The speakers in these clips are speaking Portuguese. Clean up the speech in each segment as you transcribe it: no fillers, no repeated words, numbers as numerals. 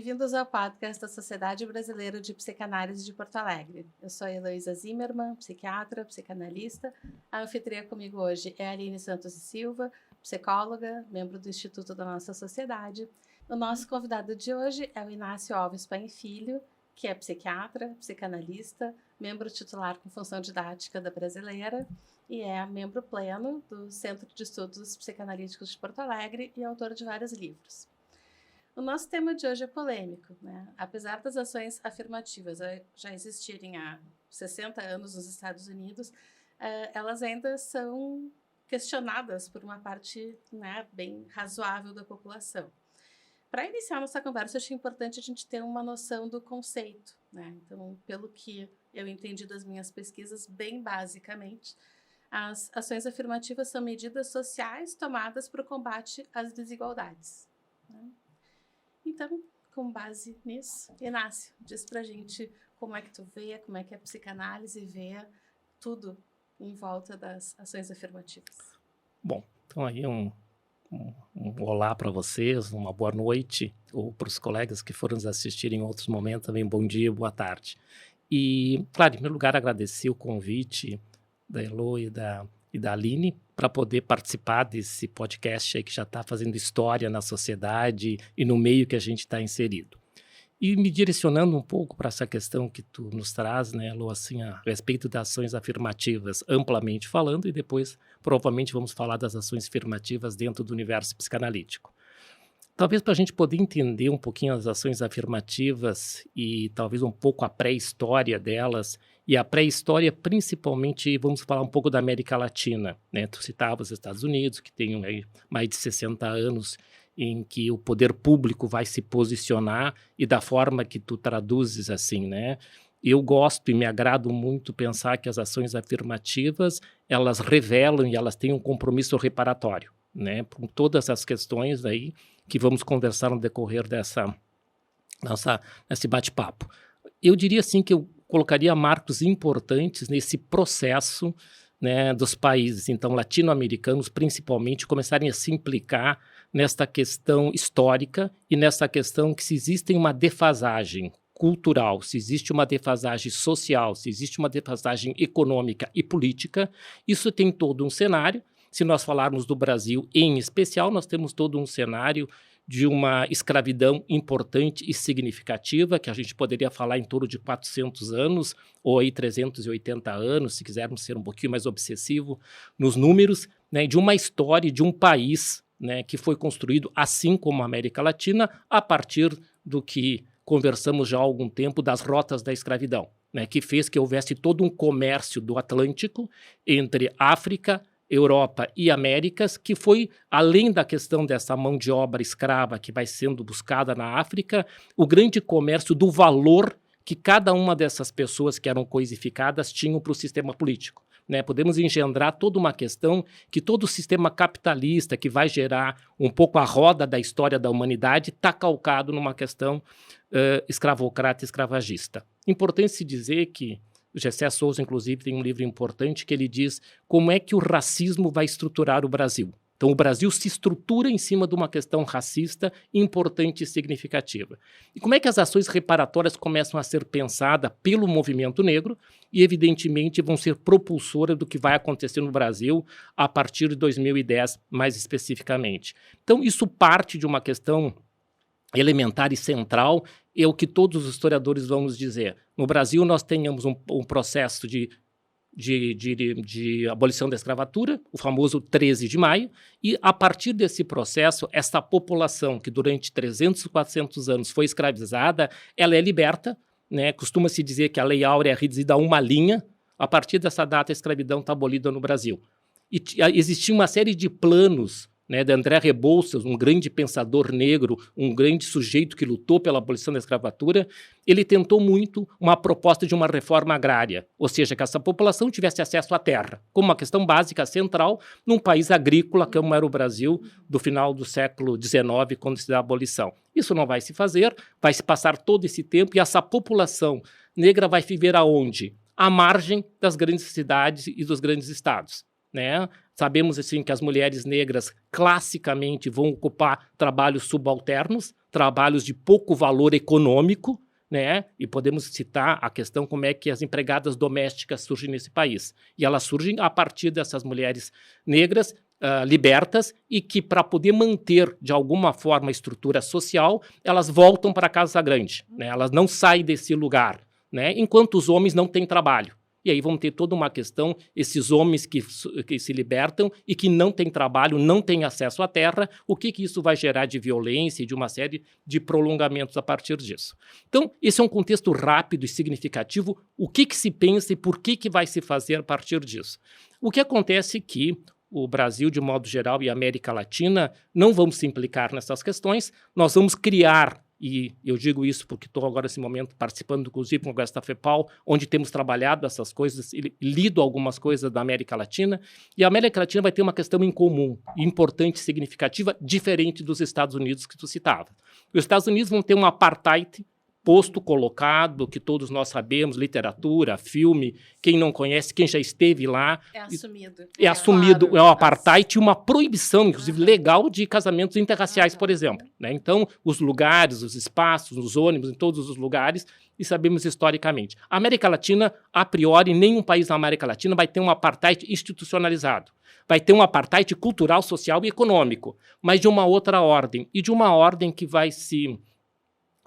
Bem-vindos ao podcast da Sociedade Brasileira de Psicanálise de Porto Alegre. Eu sou a Heloísa Zimmermann, psiquiatra, psicanalista. A anfitriã comigo hoje é a Aline Santos e Silva, psicóloga, membro do Instituto da Nossa Sociedade. O nosso convidado de hoje é o Inácio Alves Paim Filho, que é psiquiatra, psicanalista, membro titular com função didática da Brasileira e é membro pleno do Centro de Estudos Psicanalíticos de Porto Alegre e autor de vários livros. O nosso tema de hoje é polêmico, né? Apesar das ações afirmativas já existirem há 60 anos nos Estados Unidos, elas ainda são questionadas por uma parte, né, bem razoável da população. Para iniciar nossa conversa, eu acho importante a gente ter uma noção do conceito, né? Então, pelo que eu entendi das minhas pesquisas, bem basicamente, as ações afirmativas são medidas sociais tomadas para o combate às desigualdades, né? Então, com base nisso, Inácio, diz pra gente como é que tu vê, como é que a psicanálise vê tudo em volta das ações afirmativas. Bom, então aí um olá para vocês, uma boa noite, ou para os colegas que foram nos assistir em outros momentos também, bom dia, boa tarde. E, claro, em primeiro lugar, agradecer o convite da Elo e da Aline para poder participar desse podcast aí que já está fazendo história na sociedade e no meio que a gente está inserido. E me direcionando um pouco para essa questão que tu nos traz, né, Elo, assim, a respeito das ações afirmativas, amplamente falando, e depois provavelmente vamos falar das ações afirmativas dentro do universo psicanalítico. Talvez para a gente poder entender um pouquinho as ações afirmativas e talvez um pouco a pré-história delas, e a pré-história principalmente, vamos falar um pouco da América Latina, né? Tu citava os Estados Unidos, que tem aí mais de 60 anos em que o poder público vai se posicionar e da forma que tu traduzes assim, né? Eu gosto e me agrado muito pensar que as ações afirmativas, elas revelam e elas têm um compromisso reparatório, né? Com todas as questões aí que vamos conversar no decorrer desse bate-papo. Eu diria assim que eu colocaria marcos importantes nesse processo, né, dos países, então, latino-americanos, principalmente, começarem a se implicar nesta questão histórica e nessa questão que se existe uma defasagem cultural, se existe uma defasagem social, se existe uma defasagem econômica e política, isso tem todo um cenário. Se nós falarmos do Brasil em especial, nós temos todo um cenário de uma escravidão importante e significativa, que a gente poderia falar em torno de 400 anos, ou aí 380 anos, se quisermos ser um pouquinho mais obsessivo nos números, né, de uma história de um país, né, que foi construído, assim como a América Latina, a partir do que conversamos já há algum tempo das rotas da escravidão, né, que fez que houvesse todo um comércio do Atlântico entre África, Europa e Américas, que foi, além da questão dessa mão de obra escrava que vai sendo buscada na África, o grande comércio do valor que cada uma dessas pessoas que eram coisificadas tinham para o sistema político, né? Podemos engendrar toda uma questão que todo o sistema capitalista que vai gerar um pouco a roda da história da humanidade está calcado numa questão escravocrata e escravagista. Importante se dizer que o Gessé Souza, inclusive, tem um livro importante que ele diz como é que o racismo vai estruturar o Brasil. Então, o Brasil se estrutura em cima de uma questão racista importante e significativa. E como é que as ações reparatórias começam a ser pensadas pelo movimento negro e, evidentemente, vão ser propulsoras do que vai acontecer no Brasil a partir de 2010, mais especificamente. Então, isso parte de uma questão elementar e central, é o que todos os historiadores vão nos dizer. No Brasil, nós tenhamos um processo de abolição da escravatura, o famoso 13 de maio, e a partir desse processo, essa população que durante 300, 400 anos foi escravizada, ela é liberta, né? Costuma-se dizer que a Lei Áurea é reduzida a uma linha, a partir dessa data a escravidão está abolida no Brasil. E existia uma série de planos, né, de André Rebouças, um grande pensador negro, um grande sujeito que lutou pela abolição da escravatura. Ele tentou muito uma proposta de uma reforma agrária, ou seja, que essa população tivesse acesso à terra, como uma questão básica central num país agrícola como era o Brasil do final do século XIX, quando se dá a abolição. Isso não vai se fazer, vai se passar todo esse tempo e essa população negra vai viver aonde? À margem das grandes cidades e dos grandes estados, né? Sabemos assim que as mulheres negras classicamente vão ocupar trabalhos subalternos, trabalhos de pouco valor econômico, né? E podemos citar a questão como é que as empregadas domésticas surgem nesse país. E elas surgem a partir dessas mulheres negras libertas e que, para poder manter, de alguma forma, a estrutura social, elas voltam para a Casa Grande, né? Elas não saem desse lugar, né? Enquanto os homens não têm trabalho. E aí vamos ter toda uma questão, esses homens que se libertam e que não têm trabalho, não têm acesso à terra, o que isso vai gerar de violência e de uma série de prolongamentos a partir disso. Então, esse é um contexto rápido e significativo, o que se pensa e por que vai se fazer a partir disso. O que acontece é que o Brasil, de modo geral, e a América Latina, não vamos se implicar nessas questões, nós vamos criar, e eu digo isso porque estou agora, nesse momento, participando, inclusive, do Congresso da FEPAL, onde temos trabalhado essas coisas e lido algumas coisas da América Latina, e a América Latina vai ter uma questão em comum, importante, significativa, diferente dos Estados Unidos que tu citava. Os Estados Unidos vão ter um apartheid posto, colocado, que todos nós sabemos, literatura, filme, quem não conhece, quem já esteve lá. É assumido. É assumido, claro, é o apartheid e uma proibição, inclusive legal, de casamentos interraciais, por exemplo, né? Então, os lugares, os espaços, os ônibus, em todos os lugares, e sabemos historicamente. A América Latina, a priori, nenhum país da América Latina vai ter um apartheid institucionalizado. Vai ter um apartheid cultural, social e econômico, mas de uma outra ordem, e de uma ordem que vai se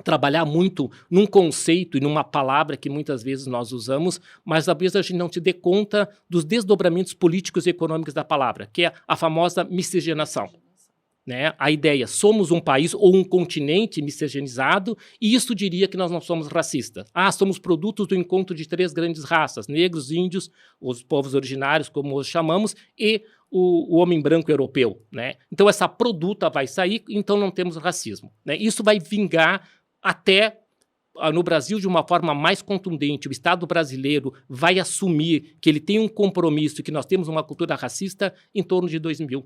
trabalhar muito num conceito e numa palavra que muitas vezes nós usamos, mas talvez a gente não se dê conta dos desdobramentos políticos e econômicos da palavra, que é a famosa miscigenação. Né? A ideia, somos um país ou um continente miscigenizado, e isso diria que nós não somos racistas. Somos produtos do encontro de 3 grandes raças, negros, índios, os povos originários, como os chamamos, e o homem branco europeu. Né? Então, essa produta vai sair, então não temos racismo. Né? Isso vai vingar até no Brasil de uma forma mais contundente. O Estado brasileiro vai assumir que ele tem um compromisso, que nós temos uma cultura racista em torno de 2001.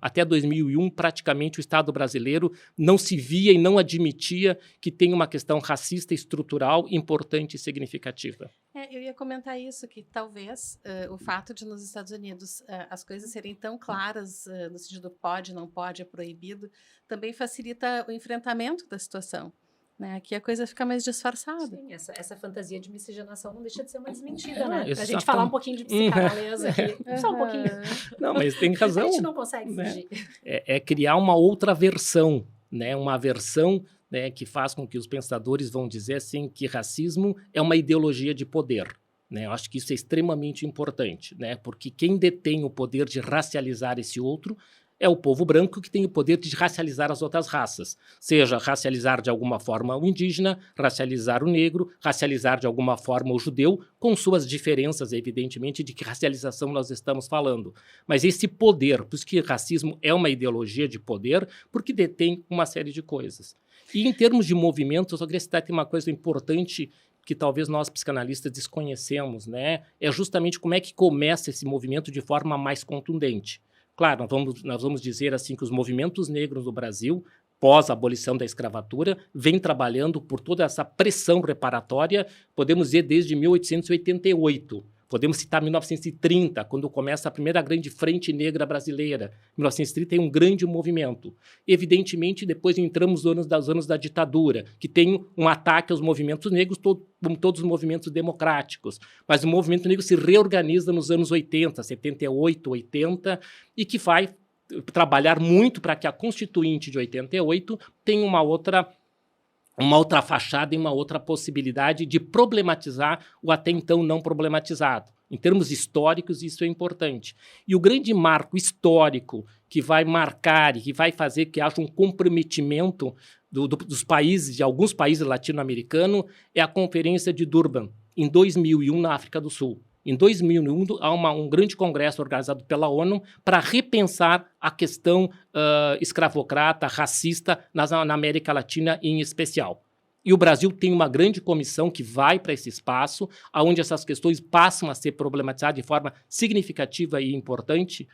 Até 2001, praticamente, o Estado brasileiro não se via e não admitia que tem uma questão racista estrutural importante e significativa. Eu ia comentar isso, que talvez o fato de nos Estados Unidos as coisas serem tão claras no sentido pode, não pode, é proibido, também facilita o enfrentamento da situação. Né? Aqui a coisa fica mais disfarçada. Sim, essa fantasia de miscigenação não deixa de ser uma desmentida, né? Pra Exatamente. gente falar um pouquinho de psicanalise aqui. Só um pouquinho. Não, mas tem razão. A gente não consegue fugir. É criar uma outra versão, né? Uma versão, né, que faz com que os pensadores vão dizer assim, que racismo é uma ideologia de poder. Né? Eu acho que isso é extremamente importante, né? Porque quem detém o poder de racializar esse outro é o povo branco, que tem o poder de racializar as outras raças, seja racializar de alguma forma o indígena, racializar o negro, racializar de alguma forma o judeu, com suas diferenças, evidentemente, de que racialização nós estamos falando. Mas esse poder, por isso que racismo é uma ideologia de poder, porque detém uma série de coisas. E em termos de movimentos, eu só queria citar uma coisa importante que talvez nós psicanalistas desconhecemos, né? É justamente como é que começa esse movimento de forma mais contundente. Claro, nós vamos dizer assim que os movimentos negros no Brasil, pós a abolição da escravatura, vêm trabalhando por toda essa pressão reparatória, podemos dizer desde 1888. Podemos citar 1930, quando começa a primeira grande frente negra brasileira. 1930 tem um grande movimento. Evidentemente, depois entramos nos anos da ditadura, que tem um ataque aos movimentos negros, como todos os movimentos democráticos. Mas o movimento negro se reorganiza nos anos 80, 78, 80, e que vai trabalhar muito para que a Constituinte de 88 tenha uma outra fachada e uma outra possibilidade de problematizar o até então não problematizado. Em termos históricos, isso é importante. E o grande marco histórico que vai marcar e que vai fazer que haja um comprometimento dos países, de alguns países latino-americanos, é a Conferência de Durban, em 2001, na África do Sul. Em 2001, há um grande congresso organizado pela ONU para repensar a questão escravocrata, racista na América Latina em especial. E o Brasil tem uma grande comissão que vai para esse espaço, onde essas questões passam a ser problematizadas de forma significativa e importante.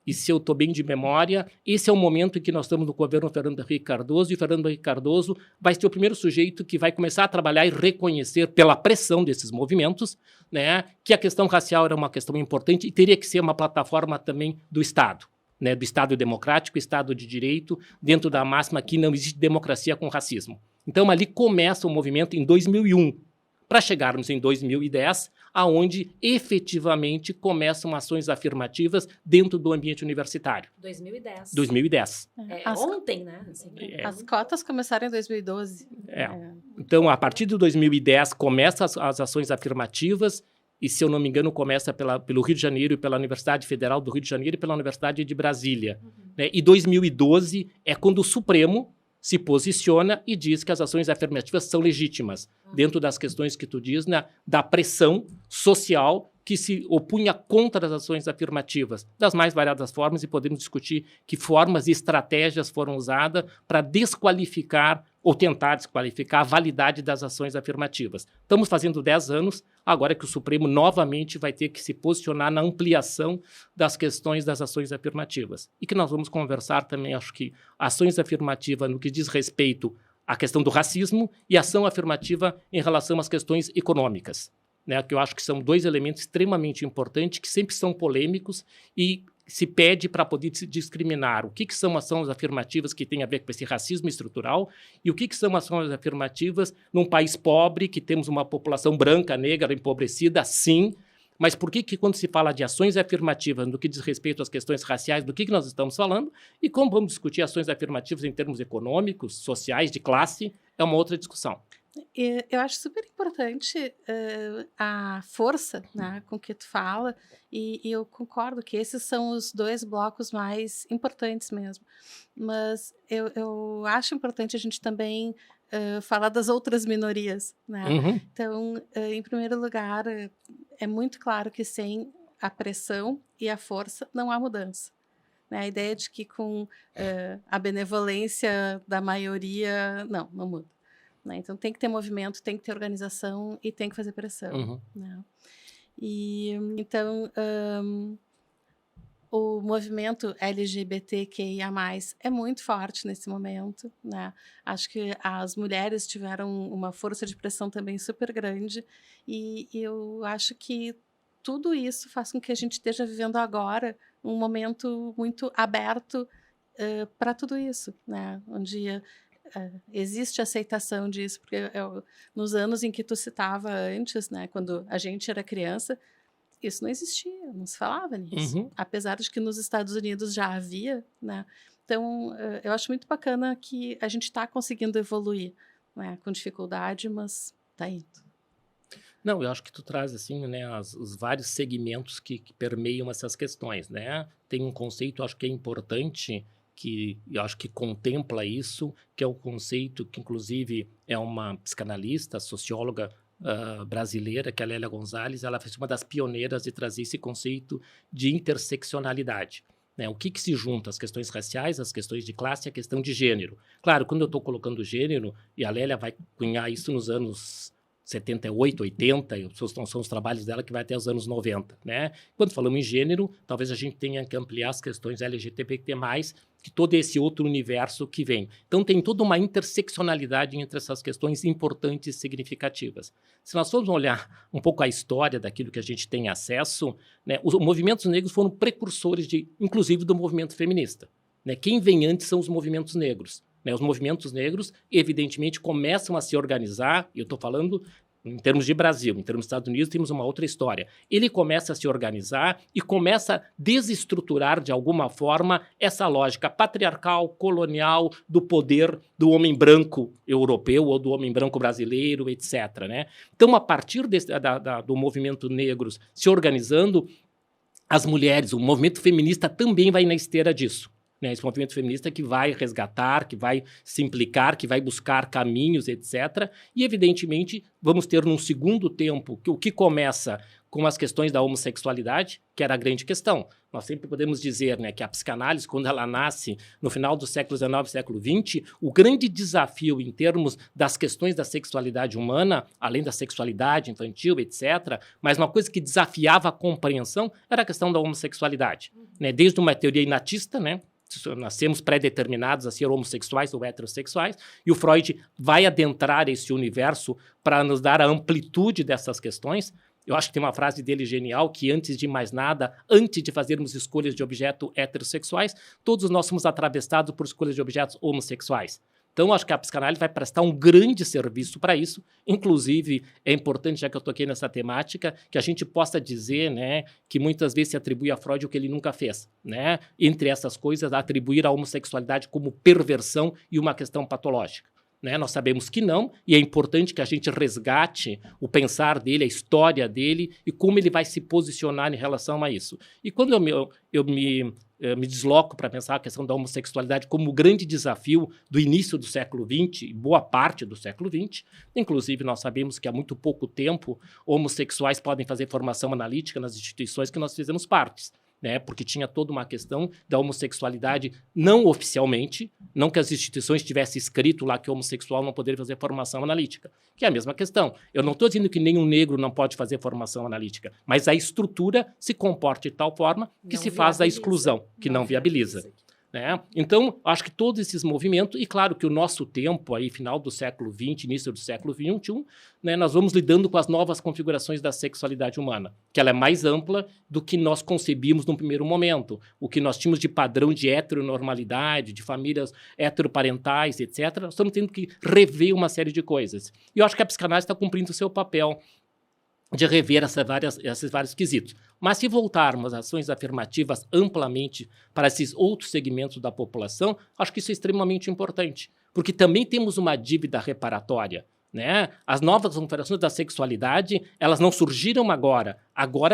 e se eu estou bem de memória, esse é o momento em que nós estamos no governo Fernando Henrique Cardoso, e o Fernando Henrique Cardoso vai ser o primeiro sujeito que vai começar a trabalhar e reconhecer, pela pressão desses movimentos, né, que a questão racial era uma questão importante e teria que ser uma plataforma também do Estado, né, do Estado democrático, Estado de direito, dentro da máxima que não existe democracia com racismo. Então, ali começa o movimento em 2001, para chegarmos em 2010, aonde efetivamente começam ações afirmativas dentro do ambiente universitário. 2010. 2010. Ontem, né? Assim, As cotas começaram em 2012. Então, a partir de 2010, começam as ações afirmativas, e, se eu não me engano, começa pelo Rio de Janeiro e pela Universidade Federal do Rio de Janeiro e pela Universidade de Brasília. Né? E 2012 é quando o Supremo se posiciona e diz que as ações afirmativas são legítimas, dentro das questões que tu diz, né, da pressão social que se opunha contra as ações afirmativas, das mais variadas formas, e podemos discutir que formas e estratégias foram usadas para desqualificar ou tentar desqualificar a validade das ações afirmativas. Estamos fazendo 10 anos, agora que o Supremo novamente vai ter que se posicionar na ampliação das questões das ações afirmativas. E que nós vamos conversar também, acho que, ações afirmativas no que diz respeito à questão do racismo e ação afirmativa em relação às questões econômicas, né, que eu acho que são dois elementos extremamente importantes, que sempre são polêmicos e se pede para poder se discriminar o que são ações afirmativas que têm a ver com esse racismo estrutural e o que são ações afirmativas num país pobre, que temos uma população branca, negra, empobrecida, sim, mas por que quando se fala de ações afirmativas no que diz respeito às questões raciais, do que nós estamos falando, e como vamos discutir ações afirmativas em termos econômicos, sociais, de classe, é uma outra discussão. Eu acho super importante a força, né, com que tu fala, e eu concordo que esses são os dois blocos mais importantes mesmo. Mas eu acho importante a gente também falar das outras minorias, né? Então, em primeiro lugar, é muito claro que sem a pressão e a força não há mudança. Né? A ideia de que com a benevolência da maioria, não muda. Né? Então, tem que ter movimento, tem que ter organização e tem que fazer pressão. Né? E, então, o movimento LGBTQIA+, é muito forte nesse momento. Né? Acho que as mulheres tiveram uma força de pressão também super grande e eu acho que tudo isso faz com que a gente esteja vivendo agora um momento muito aberto para tudo isso, né? Onde existe aceitação disso, porque nos anos em que tu citava antes, né, quando a gente era criança, isso não existia, não se falava nisso. Apesar de que nos Estados Unidos já havia, né? Então, eu acho muito bacana que a gente está conseguindo evoluir, né, com dificuldade, mas está indo. Não, eu acho que tu traz, assim, né, os vários segmentos que permeiam essas questões, né? Tem um conceito, acho que é importante, que eu acho que contempla isso, que é o conceito que, inclusive, é uma psicanalista, socióloga brasileira, que é a Lélia Gonzalez. Ela foi uma das pioneiras de trazer esse conceito de interseccionalidade. Né? O que se junta? As questões raciais, as questões de classe e a questão de gênero. Claro, quando eu estou colocando gênero, e a Lélia vai cunhar isso nos anos 78, 80, são os trabalhos dela que vai até os anos 90, né? Quando falamos em gênero, talvez a gente tenha que ampliar as questões LGBTQ+, que todo esse outro universo que vem. Então, tem toda uma interseccionalidade entre essas questões importantes e significativas. Se nós formos olhar um pouco a história daquilo que a gente tem acesso, né, os movimentos negros foram precursores, inclusive, do movimento feminista. Né? Quem vem antes são os movimentos negros. Né? Os movimentos negros, evidentemente, começam a se organizar, e eu estou falando em termos de Brasil, em termos dos Estados Unidos, temos uma outra história. Ele começa a se organizar e começa a desestruturar, de alguma forma, essa lógica patriarcal, colonial, do poder do homem branco europeu ou do homem branco brasileiro, etc. Né? Então, a partir do movimento negros se organizando, as mulheres, o movimento feminista também vai na esteira disso. né? Esse movimento feminista que vai resgatar, que vai se implicar, que vai buscar caminhos, etc. E, evidentemente, vamos ter num segundo tempo o que começa com as questões da homossexualidade, que era a grande questão. Nós sempre podemos dizer, né, que a psicanálise, quando ela nasce no final do século XIX e século XX, o grande desafio em termos das questões da sexualidade humana, além da sexualidade infantil, etc., mas uma coisa que desafiava a compreensão era a questão da homossexualidade. Né? Desde uma teoria inatista, né? Nascemos pré-determinados a ser homossexuais ou heterossexuais, e o Freud vai adentrar esse universo para nos dar a amplitude dessas questões. Eu acho que tem uma frase dele genial, que antes de mais nada, antes de fazermos escolhas de objetos heterossexuais, todos nós somos atravessados por escolhas de objetos homossexuais. Então, acho que a psicanálise vai prestar um grande serviço para isso. Inclusive, é importante, já que eu toquei nessa temática, que a gente possa dizer, né, que muitas vezes se atribui a Freud o que ele nunca fez. Né? Entre essas coisas, atribuir a homossexualidade como perversão e uma questão patológica. Né? Nós sabemos que não, e é importante que a gente resgate o pensar dele, a história dele e como ele vai se posicionar em relação a isso. E quando eu me desloco para pensar a questão da homossexualidade como o grande desafio do início do século XX e boa parte do século XX, inclusive nós sabemos que há muito pouco tempo homossexuais podem fazer formação analítica nas instituições que nós fizemos parte. Né, porque tinha toda uma questão da homossexualidade não oficialmente, não que as instituições tivessem escrito lá que o homossexual não poderia fazer formação analítica, que é a mesma questão. Eu não estou dizendo que nenhum negro não pode fazer formação analítica, mas a estrutura se comporta de tal forma que Não se faz a viabiliza. exclusão, que não viabiliza. Né? Então, acho que todos esses movimentos, e claro que o nosso tempo, aí, final do século XX, início do século XXI, né, nós vamos lidando com as novas configurações da sexualidade humana, que ela é mais ampla do que nós concebíamos num primeiro momento. O que nós tínhamos de padrão de heteronormalidade, de famílias heteroparentais, etc., nós estamos tendo que rever uma série de coisas. E eu acho que a psicanálise está cumprindo o seu papel de rever esses vários quesitos. Mas se voltarmos às ações afirmativas amplamente para esses outros segmentos da população, acho que isso é extremamente importante, porque também temos uma dívida reparatória. Né? As novas configurações da sexualidade, elas não surgiram agora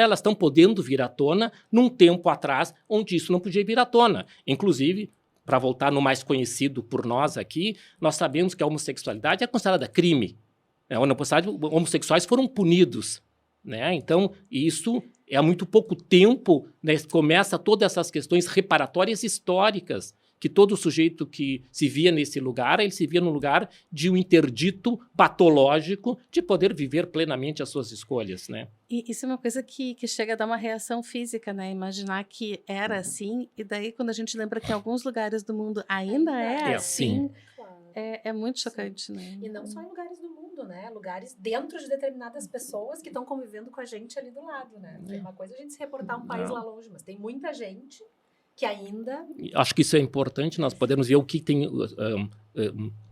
elas estão podendo vir à tona num tempo atrás onde isso não podia vir à tona. Inclusive, para voltar no mais conhecido por nós aqui, nós sabemos que a homossexualidade é considerada crime. Homossexuais foram punidos, né? Então, isso é há muito pouco tempo, né, começa todas essas questões reparatórias históricas, que todo sujeito que se via nesse lugar, ele se via no lugar de um interdito patológico de poder viver plenamente as suas escolhas, né? E isso é uma coisa que chega a dar uma reação física, né? Imaginar que era assim, e daí quando a gente lembra que em alguns lugares do mundo ainda é assim, é muito chocante, né? E não só em lugares do mundo, né? Lugares dentro de determinadas pessoas que estão convivendo com a gente ali do lado, né? É uma coisa a gente se reportar um país lá longe, mas tem muita gente que ainda... Acho que isso é importante, nós podemos ver o que tem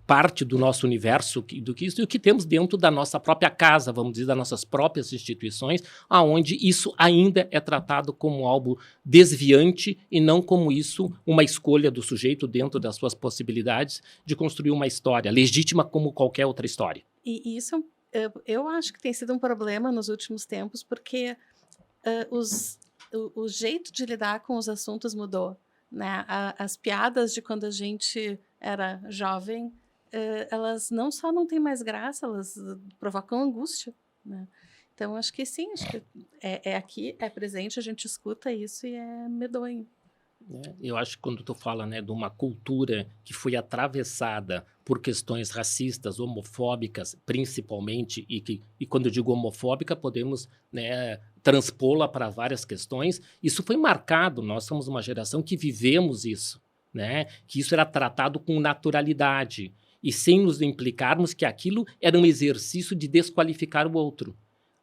parte do nosso universo, do que isso, e o que temos dentro da nossa própria casa, vamos dizer, das nossas próprias instituições, aonde isso ainda é tratado como algo desviante e não como isso, uma escolha do sujeito dentro das suas possibilidades de construir uma história legítima como qualquer outra história. E isso, eu acho que tem sido um problema nos últimos tempos, porque o jeito de lidar com os assuntos mudou, né? As piadas de quando a gente era jovem, elas não só não têm mais graça, elas provocam angústia, né? Então, acho que sim, acho que é aqui, é presente, a gente escuta isso e é medonho. Eu acho que quando tu fala, né, de uma cultura que foi atravessada por questões racistas, homofóbicas, principalmente, e quando eu digo homofóbica, podemos, né, transpô-la para várias questões, isso foi marcado, nós somos uma geração que vivemos isso, né, que isso era tratado com naturalidade, e sem nos implicarmos que aquilo era um exercício de desqualificar o outro.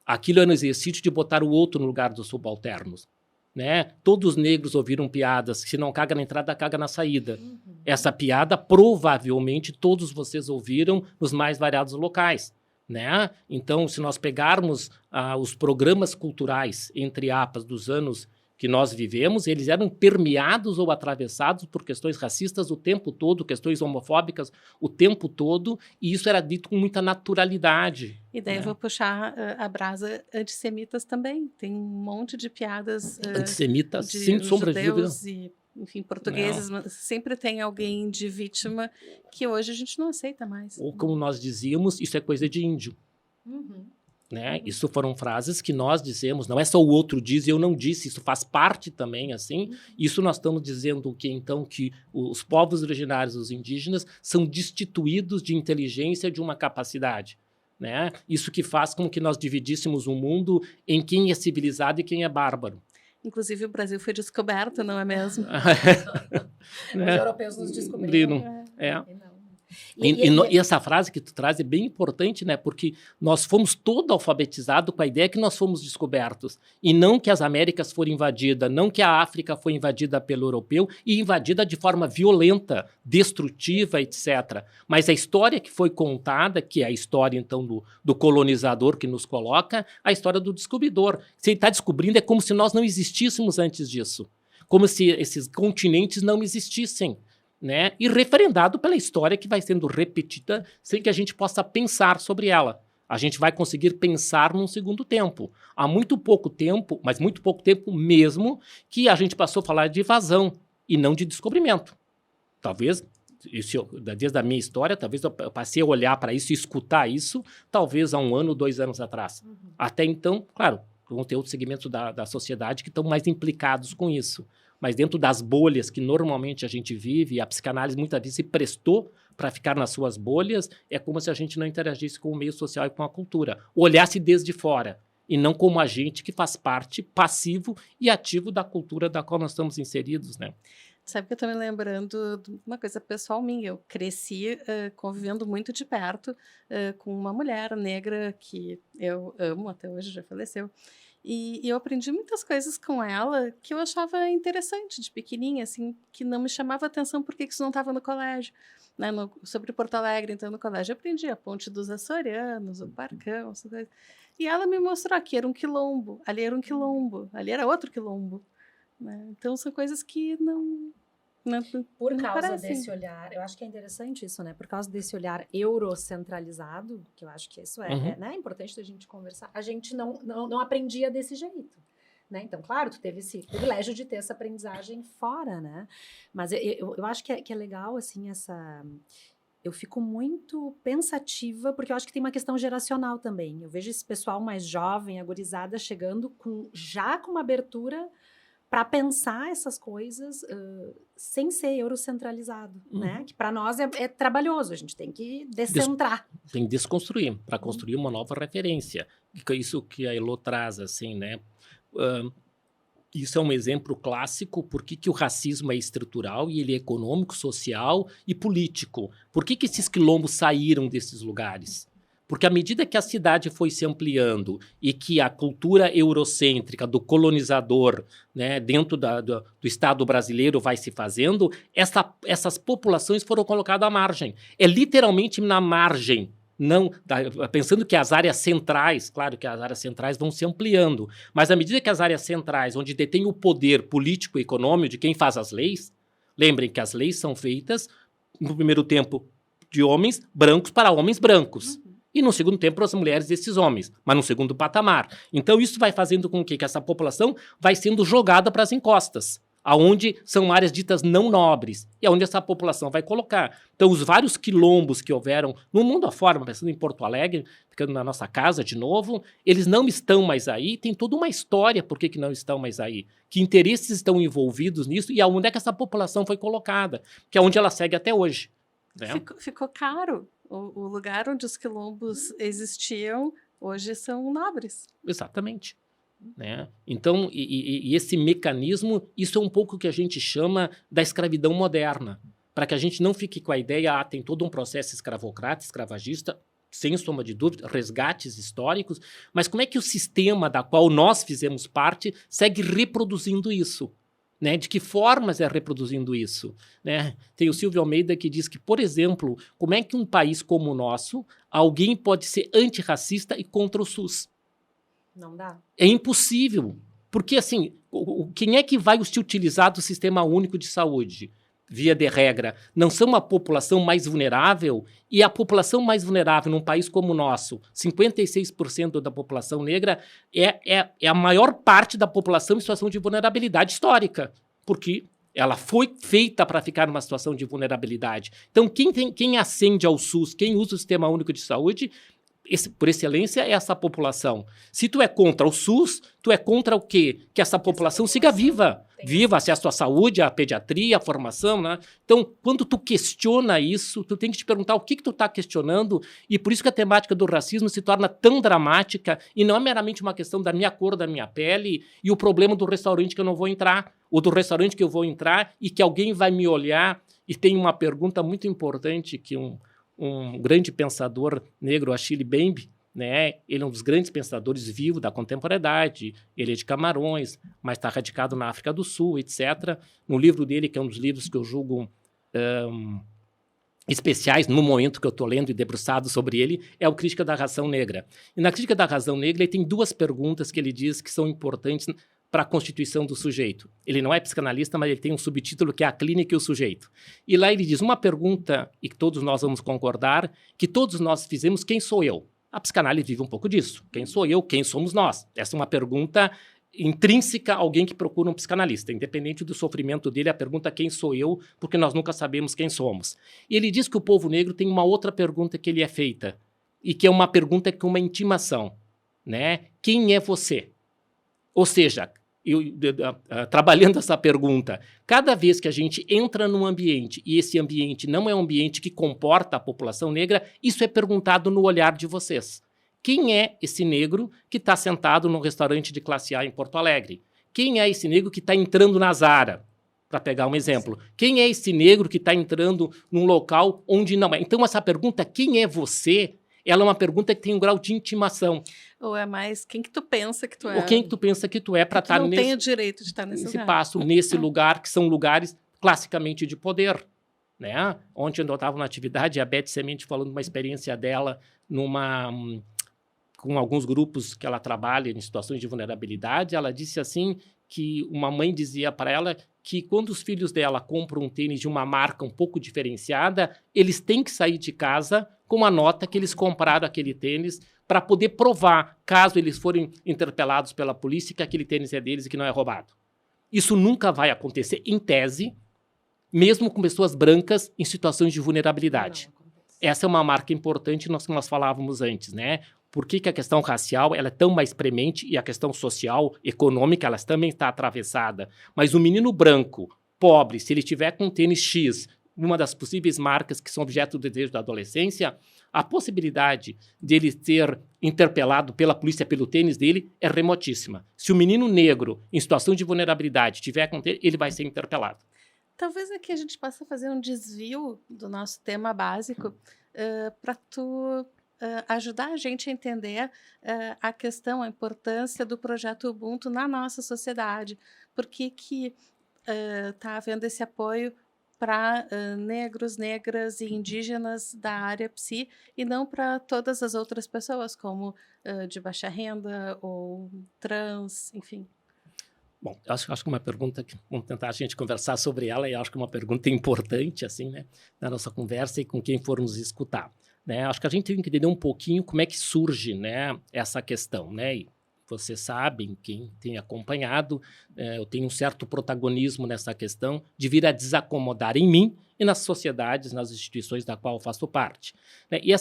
Aquilo era um exercício de botar o outro no lugar dos subalternos. Né? Todos os negros ouviram piadas, se não caga na entrada, caga na saída. Essa piada, provavelmente, todos vocês ouviram nos mais variados locais. Né? Então, se nós pegarmos os programas culturais, entre aspas, dos anos que nós vivemos, eles eram permeados ou atravessados por questões racistas o tempo todo, questões homofóbicas o tempo todo, e isso era dito com muita naturalidade. E daí eu vou puxar a brasa antissemitas também. Tem um monte de piadas antissemitas, sem sombra de dúvida. E enfim, portugueses, mas sempre tem alguém de vítima que hoje a gente não aceita mais. Ou como nós dizíamos, isso é coisa de índio. Né? Isso foram frases que nós dizemos, não é só o outro diz e eu não disse, isso faz parte também, assim. Isso nós estamos dizendo que, então, que os povos originários, os indígenas, são destituídos de inteligência, de uma capacidade. Né? Isso que faz com que nós dividíssemos o mundo em quem é civilizado e quem é bárbaro. Inclusive, o Brasil foi descoberto, não é mesmo? Os europeus nos descobriram. E essa frase que tu traz é bem importante, né? Porque nós fomos todo alfabetizados com a ideia que nós fomos descobertos. E não que as Américas foram invadidas, não que a África foi invadida pelo europeu e invadida de forma violenta, destrutiva, etc. Mas a história que foi contada, que é a história, então, do colonizador que nos coloca, a história do descobridor. Se ele está descobrindo, é como se nós não existíssemos antes disso. Como se esses continentes não existissem. Né? E referendado pela história que vai sendo repetida sem que a gente possa pensar sobre ela. A gente vai conseguir pensar num segundo tempo. Há muito pouco tempo, mas muito pouco tempo mesmo, que a gente passou a falar de invasão e não de descobrimento. Talvez, desde a minha história, talvez eu passei a olhar para isso e escutar isso, talvez há 1 ano, 2 anos atrás. Até então, claro, vão ter outros segmentos da sociedade que estão mais implicados com isso. Mas dentro das bolhas que normalmente a gente vive, a psicanálise muitas vezes se prestou para ficar nas suas bolhas, é como se a gente não interagisse com o meio social e com a cultura. Olhasse desde fora, e não como agente que faz parte passivo e ativo da cultura da qual nós estamos inseridos, né? Sabe que eu estou me lembrando de uma coisa pessoal minha. Eu cresci convivendo muito de perto com uma mulher negra que eu amo, até hoje já faleceu. E eu aprendi muitas coisas com ela que eu achava interessante, de pequenininha, assim, que não me chamava atenção porque isso não estava no colégio. Né? Sobre Porto Alegre, então, no colégio, eu aprendi a Ponte dos Açorianos, o Parcão, essas coisas. E ela me mostrou que era um quilombo, ali era um quilombo, ali era outro quilombo. Né? Então, são coisas que não Por não causa parecem. desse olhar, eu acho que é interessante isso, né? Por causa desse olhar eurocentralizado, que eu acho que isso é importante da gente conversar, a gente não aprendia desse jeito. Né? Então, claro, tu teve esse privilégio de ter essa aprendizagem fora, né? Mas eu acho que é legal, assim, eu fico muito pensativa, porque eu acho que tem uma questão geracional também. Eu vejo esse pessoal mais jovem, a gurizada, chegando já com uma abertura para pensar essas coisas sem ser eurocentralizado, né? Que para nós é trabalhoso, a gente tem que descentrar. Tem que desconstruir, para construir uma nova referência. Isso que a Elô traz, assim, né? Isso é um exemplo clássico por que o racismo é estrutural e ele é econômico, social e político. Por que esses quilombos saíram desses lugares? Porque à medida que a cidade foi se ampliando e que a cultura eurocêntrica do colonizador, né, dentro do Estado brasileiro vai se fazendo, essas populações foram colocadas à margem. É literalmente na margem. Não, pensando que as áreas centrais, claro que as áreas centrais vão se ampliando, mas à medida que as áreas centrais, onde detém o poder político e econômico de quem faz as leis, lembrem que as leis são feitas, no primeiro tempo, de homens brancos para homens brancos. E no segundo tempo, as mulheres desses homens, mas no segundo patamar. Então, isso vai fazendo com que essa população vai sendo jogada para as encostas, aonde são áreas ditas não nobres, e aonde essa população vai colocar. Então, os vários quilombos que houveram no mundo afora, pensando em Porto Alegre, ficando na nossa casa de novo, eles não estão mais aí, tem toda uma história por que não estão mais aí, que interesses estão envolvidos nisso, e aonde é que essa população foi colocada, que é onde ela segue até hoje. Né? Ficou caro. O lugar onde os quilombos existiam, hoje são nobres. Exatamente. Né? Então, e esse mecanismo, isso é um pouco o que a gente chama da escravidão moderna, para que a gente não fique com a ideia, tem todo um processo escravocrata, escravagista, sem sombra de dúvida, resgates históricos, mas como é que o sistema da qual nós fizemos parte segue reproduzindo isso? Né? De que formas é reproduzindo isso? Né? Tem o Silvio Almeida que diz que, por exemplo, como é que um país como o nosso, alguém pode ser antirracista e contra o SUS? Não dá. É impossível. Porque, assim, quem é que vai se utilizar do Sistema Único de Saúde? Via de regra, não são a população mais vulnerável? E a população mais vulnerável num país como o nosso, 56% da população negra, é a maior parte da população em situação de vulnerabilidade histórica, porque Ela foi feita para ficar numa situação de vulnerabilidade. Então, quem ascende ao SUS, quem usa o Sistema Único de Saúde, por excelência, é essa população. Se tu é contra o SUS, tu é contra o quê? Que essa população siga viva. Viva, acesso à saúde, à pediatria, à formação, né? Então, quando tu questiona isso, tu tem que te perguntar o que tu está questionando, e por isso que a temática do racismo se torna tão dramática, e não é meramente uma questão da minha cor, da minha pele, e o problema do restaurante que eu não vou entrar, ou do restaurante que eu vou entrar, e que alguém vai me olhar, e tem uma pergunta muito importante que um grande pensador negro, Achille Mbembe, né? Ele é um dos grandes pensadores vivos da contemporaneidade, ele é de Camarões, mas está radicado na África do Sul, etc. No livro dele, que é um dos livros que eu julgo especiais no momento que eu estou lendo e debruçado sobre ele, é o Crítica da Razão Negra. E na Crítica da Razão Negra, ele tem duas perguntas que ele diz que são importantes para a constituição do sujeito. Ele não é psicanalista, mas ele tem um subtítulo que é A Clínica e o Sujeito. E lá ele diz uma pergunta, e que todos nós vamos concordar, que todos nós fizemos: quem sou eu? A psicanálise vive um pouco disso. Quem sou eu? Quem somos nós? Essa é uma pergunta intrínseca a alguém que procura um psicanalista. Independente do sofrimento dele, a pergunta quem sou eu, porque nós nunca sabemos quem somos. E ele diz que o povo negro tem uma outra pergunta que ele é feita, e que é uma pergunta com uma intimação, né? Quem é você? Ou seja, trabalhando essa pergunta, cada vez que a gente entra num ambiente e esse ambiente não é um ambiente que comporta a população negra, isso é perguntado no olhar de vocês. Quem é esse negro que está sentado num restaurante de classe A em Porto Alegre? Quem é esse negro que está entrando na Zara? Para pegar um exemplo. Quem é esse negro que está entrando num local onde não é? Então, essa pergunta, quem é você? Ela é uma pergunta que tem um grau de intimação. Ou é mais quem que tu pensa que tu é? Ou quem que tu pensa que tu é para estar nesse... não tem o direito de estar nesse lugar. Passo, nesse lugar, que são lugares classicamente de poder, né? Ontem eu estava na atividade, a Beth Semente falando de uma experiência dela com alguns grupos que ela trabalha em situações de vulnerabilidade. Ela disse assim que uma mãe dizia para ela que quando os filhos dela compram um tênis de uma marca um pouco diferenciada, eles têm que sair de casa com a nota que eles compraram aquele tênis para poder provar, caso eles forem interpelados pela polícia, que aquele tênis é deles e que não é roubado. Isso nunca vai acontecer, em tese, mesmo com pessoas brancas em situações de vulnerabilidade. Essa é uma marca importante que nós falávamos antes, né? Por que a questão racial ela é tão mais premente e a questão social, econômica, ela também está atravessada. Mas o menino branco, pobre, se ele tiver com um tênis X, uma das possíveis marcas que são objeto do desejo da adolescência, a possibilidade de ele ser interpelado pela polícia pelo tênis dele é remotíssima. Se o menino negro, em situação de vulnerabilidade, tiver com tênis, ele vai ser interpelado. Talvez aqui a gente possa fazer um desvio do nosso tema básico para tu ajudar a gente a entender a questão, a importância do projeto Ubuntu na nossa sociedade. Por que está havendo esse apoio para negros, negras e indígenas da área psi e não para todas as outras pessoas, como de baixa renda ou trans, enfim. Bom, acho que uma pergunta que vamos tentar a gente conversar sobre ela, e acho que é uma pergunta importante assim, né, na nossa conversa e com quem for nos escutar, né? Acho que a gente tem que entender um pouquinho como é que surge, né, essa questão, né? E vocês sabem, quem tem acompanhado, eu tenho um certo protagonismo nessa questão de vir a desacomodar em mim e nas sociedades, nas instituições da qual eu faço parte, né? E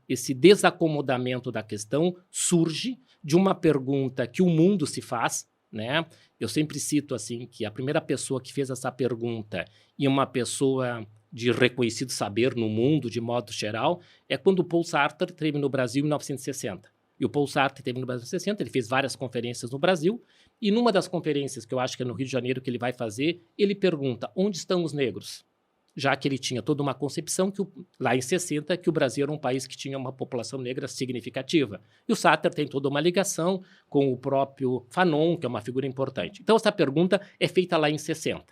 esse desacomodamento da questão surge de uma pergunta que o mundo se faz, né? Eu sempre cito assim que a primeira pessoa que fez essa pergunta e uma pessoa de reconhecido saber no mundo, de modo geral, é quando o Paul Sartre esteve no Brasil em 1960. E o Paul Sartre esteve no Brasil em 1960, ele fez várias conferências no Brasil, e numa das conferências, que eu acho que é no Rio de Janeiro que ele vai fazer, ele pergunta, onde estão os negros? Já que ele tinha toda uma concepção, lá em 60, que o Brasil era um país que tinha uma população negra significativa. E o Sartre tem toda uma ligação com o próprio Fanon, que é uma figura importante. Então, essa pergunta é feita lá em 60.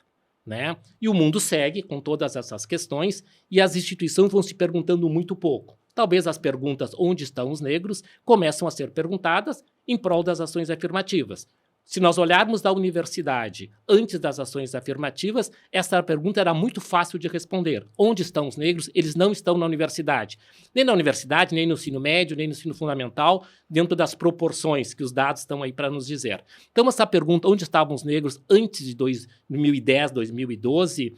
Né? E o mundo segue com todas essas questões e as instituições vão se perguntando muito pouco. Talvez as perguntas onde estão os negros começam a ser perguntadas em prol das ações afirmativas. Se nós olharmos da universidade antes das ações afirmativas, essa pergunta era muito fácil de responder. Onde estão os negros? Eles não estão na universidade. Nem na universidade, nem no ensino médio, nem no ensino fundamental, dentro das proporções que os dados estão aí para nos dizer. Então, essa pergunta, onde estavam os negros antes de 2010, 2012,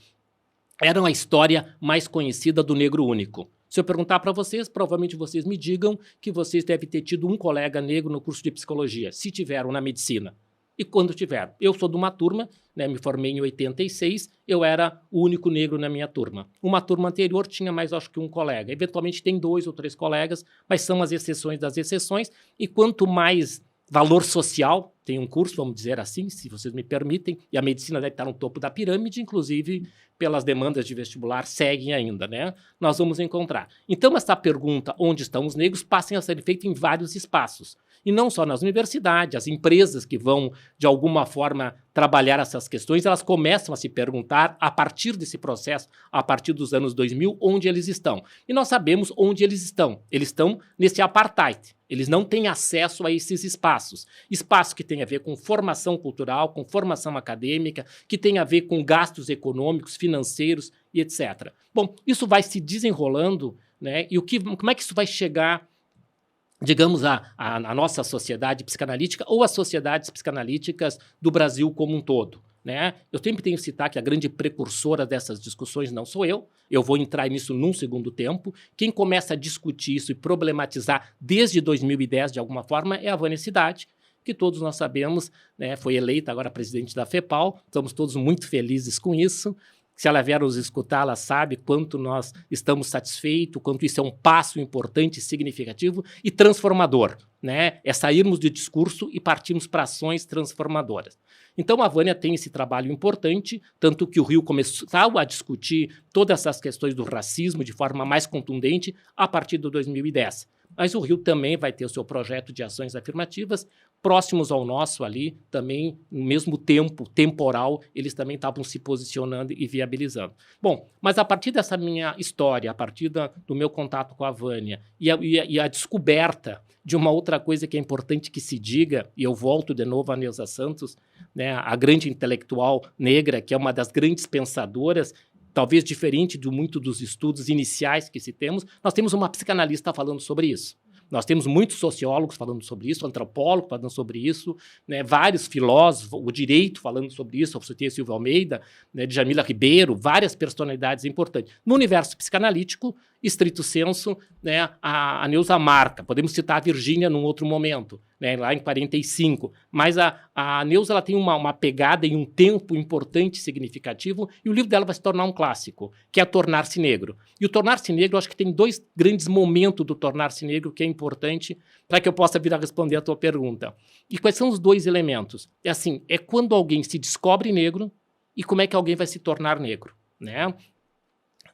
era a história mais conhecida do negro único. Se eu perguntar para vocês, provavelmente vocês me digam que vocês devem ter tido um colega negro no curso de psicologia, se tiveram na medicina. E quando tiveram? Eu sou de uma turma, né, me formei em 86, eu era o único negro na minha turma. Uma turma anterior tinha mais, acho que um colega. Eventualmente tem 2 ou 3 colegas, mas são as exceções das exceções. E quanto mais valor social tem um curso, vamos dizer assim, se vocês me permitem, e a medicina deve estar no topo da pirâmide, inclusive pelas demandas de vestibular seguem ainda, né? Nós vamos encontrar. Então, essa pergunta, onde estão os negros, passa a ser feita em vários espaços. E não só nas universidades, as empresas que vão, de alguma forma, trabalhar essas questões, elas começam a se perguntar, a partir desse processo, a partir dos anos 2000, onde eles estão. E nós sabemos onde eles estão. Eles estão nesse apartheid. Eles não têm acesso a esses espaços. Espaços que têm a ver com formação cultural, com formação acadêmica, que têm a ver com gastos econômicos, financeiros e etc. Bom, isso vai se desenrolando, né? E como é que isso vai chegar, digamos, a nossa sociedade psicanalítica ou as sociedades psicanalíticas do Brasil como um todo, né? Eu sempre tenho que citar que a grande precursora dessas discussões não sou eu vou entrar nisso num segundo tempo. Quem começa a discutir isso e problematizar desde 2010, de alguma forma, é a Vânia Cidade, que todos nós sabemos, né, foi eleita agora presidente da FEPAL, estamos todos muito felizes com isso. Se ela vier nos escutar, ela sabe quanto nós estamos satisfeitos, quanto isso é um passo importante, significativo e transformador, né? É sairmos do discurso e partirmos para ações transformadoras. Então, a Vânia tem esse trabalho importante, tanto que o Rio começou a discutir todas essas questões do racismo de forma mais contundente a partir de 2010. Mas o Rio também vai ter o seu projeto de ações afirmativas, próximos ao nosso ali, também no mesmo tempo temporal, eles também estavam se posicionando e viabilizando. Bom, mas a partir dessa minha história, a partir do meu contato com a Vânia e a descoberta de uma outra coisa que é importante que se diga, e eu volto de novo a Neuza Santos, né, a grande intelectual negra, que é uma das grandes pensadoras, talvez diferente de muito dos estudos iniciais que se temos, nós temos uma psicanalista falando sobre isso. Nós temos muitos sociólogos falando sobre isso, antropólogos falando sobre isso, né, vários filósofos, o direito falando sobre isso, você tem Silvio Almeida, né, Djamila Ribeiro, várias personalidades importantes. No universo psicanalítico, estrito senso, né, a Neuza marca. Podemos citar a Virgínia num outro momento, né, lá em 45. Mas a Neuza ela tem uma pegada em um tempo importante e significativo, e o livro dela vai se tornar um clássico, que é Tornar-se Negro. E o Tornar-se Negro, eu acho que tem 2 grandes momentos do Tornar-se Negro que é importante para que eu possa vir a responder a tua pergunta. E quais são os 2 elementos? É assim, é quando alguém se descobre negro e como é que alguém vai se tornar negro, né?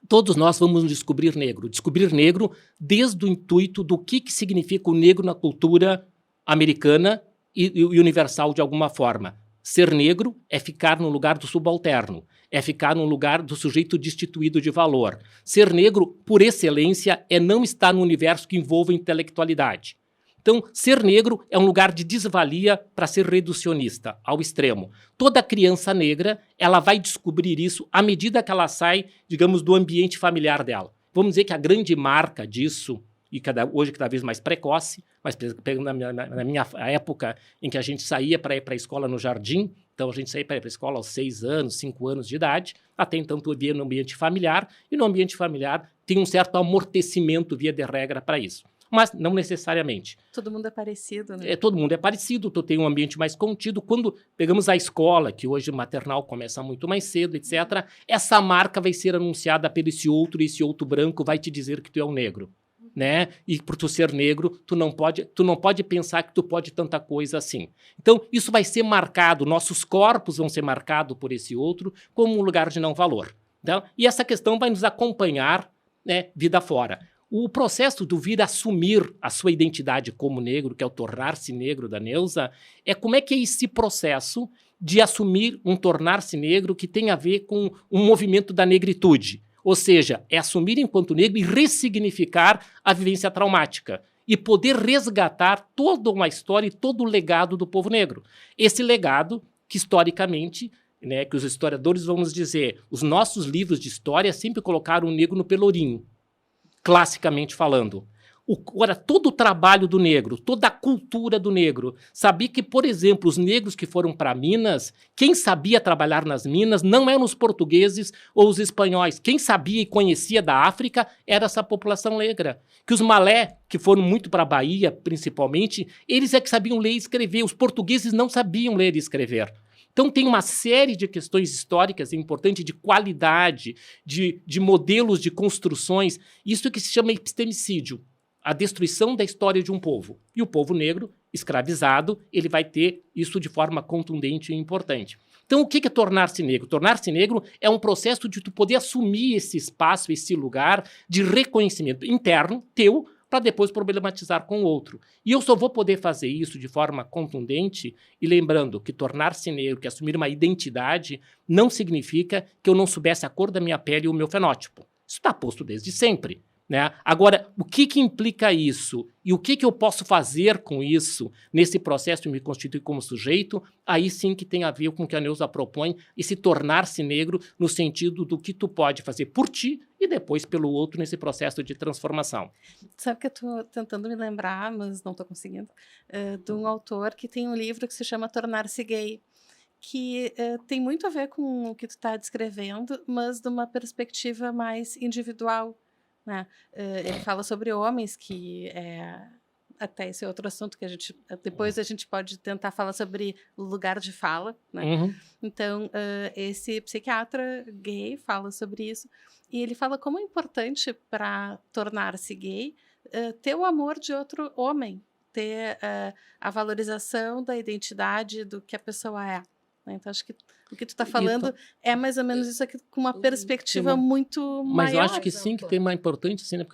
Todos nós vamos descobrir negro desde o intuito do que significa o negro na cultura americana e universal de alguma forma. Ser negro é ficar no lugar do subalterno, é ficar no lugar do sujeito destituído de valor. Ser negro, por excelência, é não estar no universo que envolve intelectualidade. Então, ser negro é um lugar de desvalia para ser reducionista, ao extremo. Toda criança negra, ela vai descobrir isso à medida que ela sai, digamos, do ambiente familiar dela. Vamos dizer que a grande marca disso, e hoje cada vez mais precoce, mas pegando na minha época em que a gente saía para ir para a escola no jardim, então a gente saía para ir para a escola aos 6 anos, 5 anos de idade, até então tu via no ambiente familiar, e no ambiente familiar tem um certo amortecimento via de regra para isso. Mas não necessariamente. Todo mundo é parecido, né? Todo mundo é parecido, tu tem um ambiente mais contido. Quando pegamos a escola, que hoje o maternal começa muito mais cedo, etc., essa marca vai ser anunciada pelo esse outro branco vai te dizer que tu é um negro, né? E por tu ser negro, tu não pode pensar que tu pode tanta coisa assim. Então, isso vai ser marcado, nossos corpos vão ser marcados por esse outro como um lugar de não valor. Então, e essa questão vai nos acompanhar, né, vida fora. O processo do vir assumir a sua identidade como negro, que é o tornar-se negro da Neuza, é como é que é esse processo de assumir um tornar-se negro que tem a ver com um movimento da negritude. Ou seja, é assumir enquanto negro e ressignificar a vivência traumática. e poder resgatar toda uma história e todo o legado do povo negro. Esse legado que, historicamente, né, que os historiadores vão nos dizer, os nossos livros de história sempre colocaram o negro no pelourinho, classicamente falando. Ora, todo o trabalho do negro, toda a cultura do negro, sabia que, por exemplo, os negros que foram para Minas, quem sabia trabalhar nas minas não eram os portugueses ou os espanhóis. Quem sabia e conhecia da África era essa população negra. Que os malé, que foram muito para a Bahia, principalmente, eles é que sabiam ler e escrever. Os portugueses não sabiam ler e escrever. Então tem uma série de questões históricas importantes de qualidade, de modelos de construções. Isso que se chama epistemicídio. A destruição da história de um povo. E o povo negro, escravizado, ele vai ter isso de forma contundente e importante. Então, o que é tornar-se negro? Tornar-se negro é um processo de tu poder assumir esse espaço, esse lugar de reconhecimento interno teu, para depois problematizar com o outro. E eu só vou poder fazer isso de forma contundente, e lembrando que tornar-se negro, que assumir uma identidade, não significa que eu não soubesse a cor da minha pele e o meu fenótipo. Isso está posto desde sempre. Né? Agora, o que implica isso? E o que eu posso fazer com isso nesse processo de me constituir como sujeito? Aí sim que tem a ver com o que a Neuza propõe, e se tornar-se negro no sentido do que tu pode fazer por ti e depois pelo outro nesse processo de transformação. Sabe que eu estou tentando me lembrar, mas não estou conseguindo, de um autor que tem um livro que se chama Tornar-se Gay, que tem muito a ver com o que tu está descrevendo, mas de uma perspectiva mais individual. Né? Ele fala sobre homens, que até esse outro assunto que depois a gente pode tentar falar sobre o lugar de fala, né? Uhum. Então esse psiquiatra gay fala sobre isso, e ele fala como é importante para tornar-se gay ter o amor de outro homem, ter a valorização da identidade do que a pessoa é. Então, acho que o que tu está falando é mais ou menos isso aqui, com uma perspectiva muito maior. Mas eu acho que sim, que tem uma importante cena,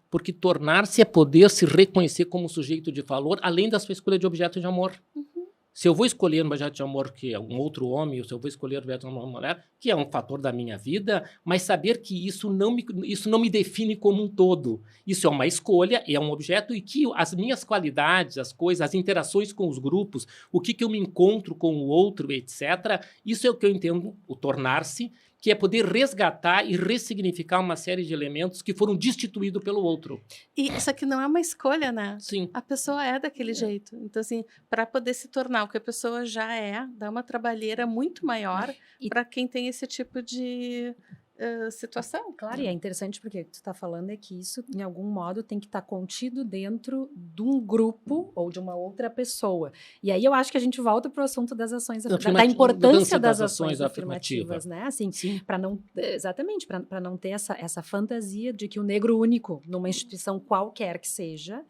porque tornar-se é poder se reconhecer como sujeito de valor, além da sua escolha de objeto de amor. Uhum. Se eu vou escolher um objeto de amor que é um outro homem, ou se eu vou escolher um objeto de amor uma mulher, que é um fator da minha vida, mas saber que isso não me define como um todo. Isso é uma escolha, é um objeto, e que as minhas qualidades, as coisas, as interações com os grupos, o que eu me encontro com o outro, etc., isso é o que eu entendo, o tornar-se, que é poder resgatar e ressignificar uma série de elementos que foram destituídos pelo outro. E isso aqui não é uma escolha, né? Sim. A pessoa é daquele jeito. Então, assim, para poder se tornar o que a pessoa já é, dá uma trabalheira muito maior para quem tem esse tipo de situação. Claro, e é interessante porque o que tu está falando é que isso, em algum modo, tem que estar contido dentro de um grupo ou de uma outra pessoa. E aí eu acho que a gente volta para o assunto das ações, da importância das ações afirmativas, né? Assim, para não, exatamente, para não ter essa fantasia de que o negro único, numa instituição qualquer que seja,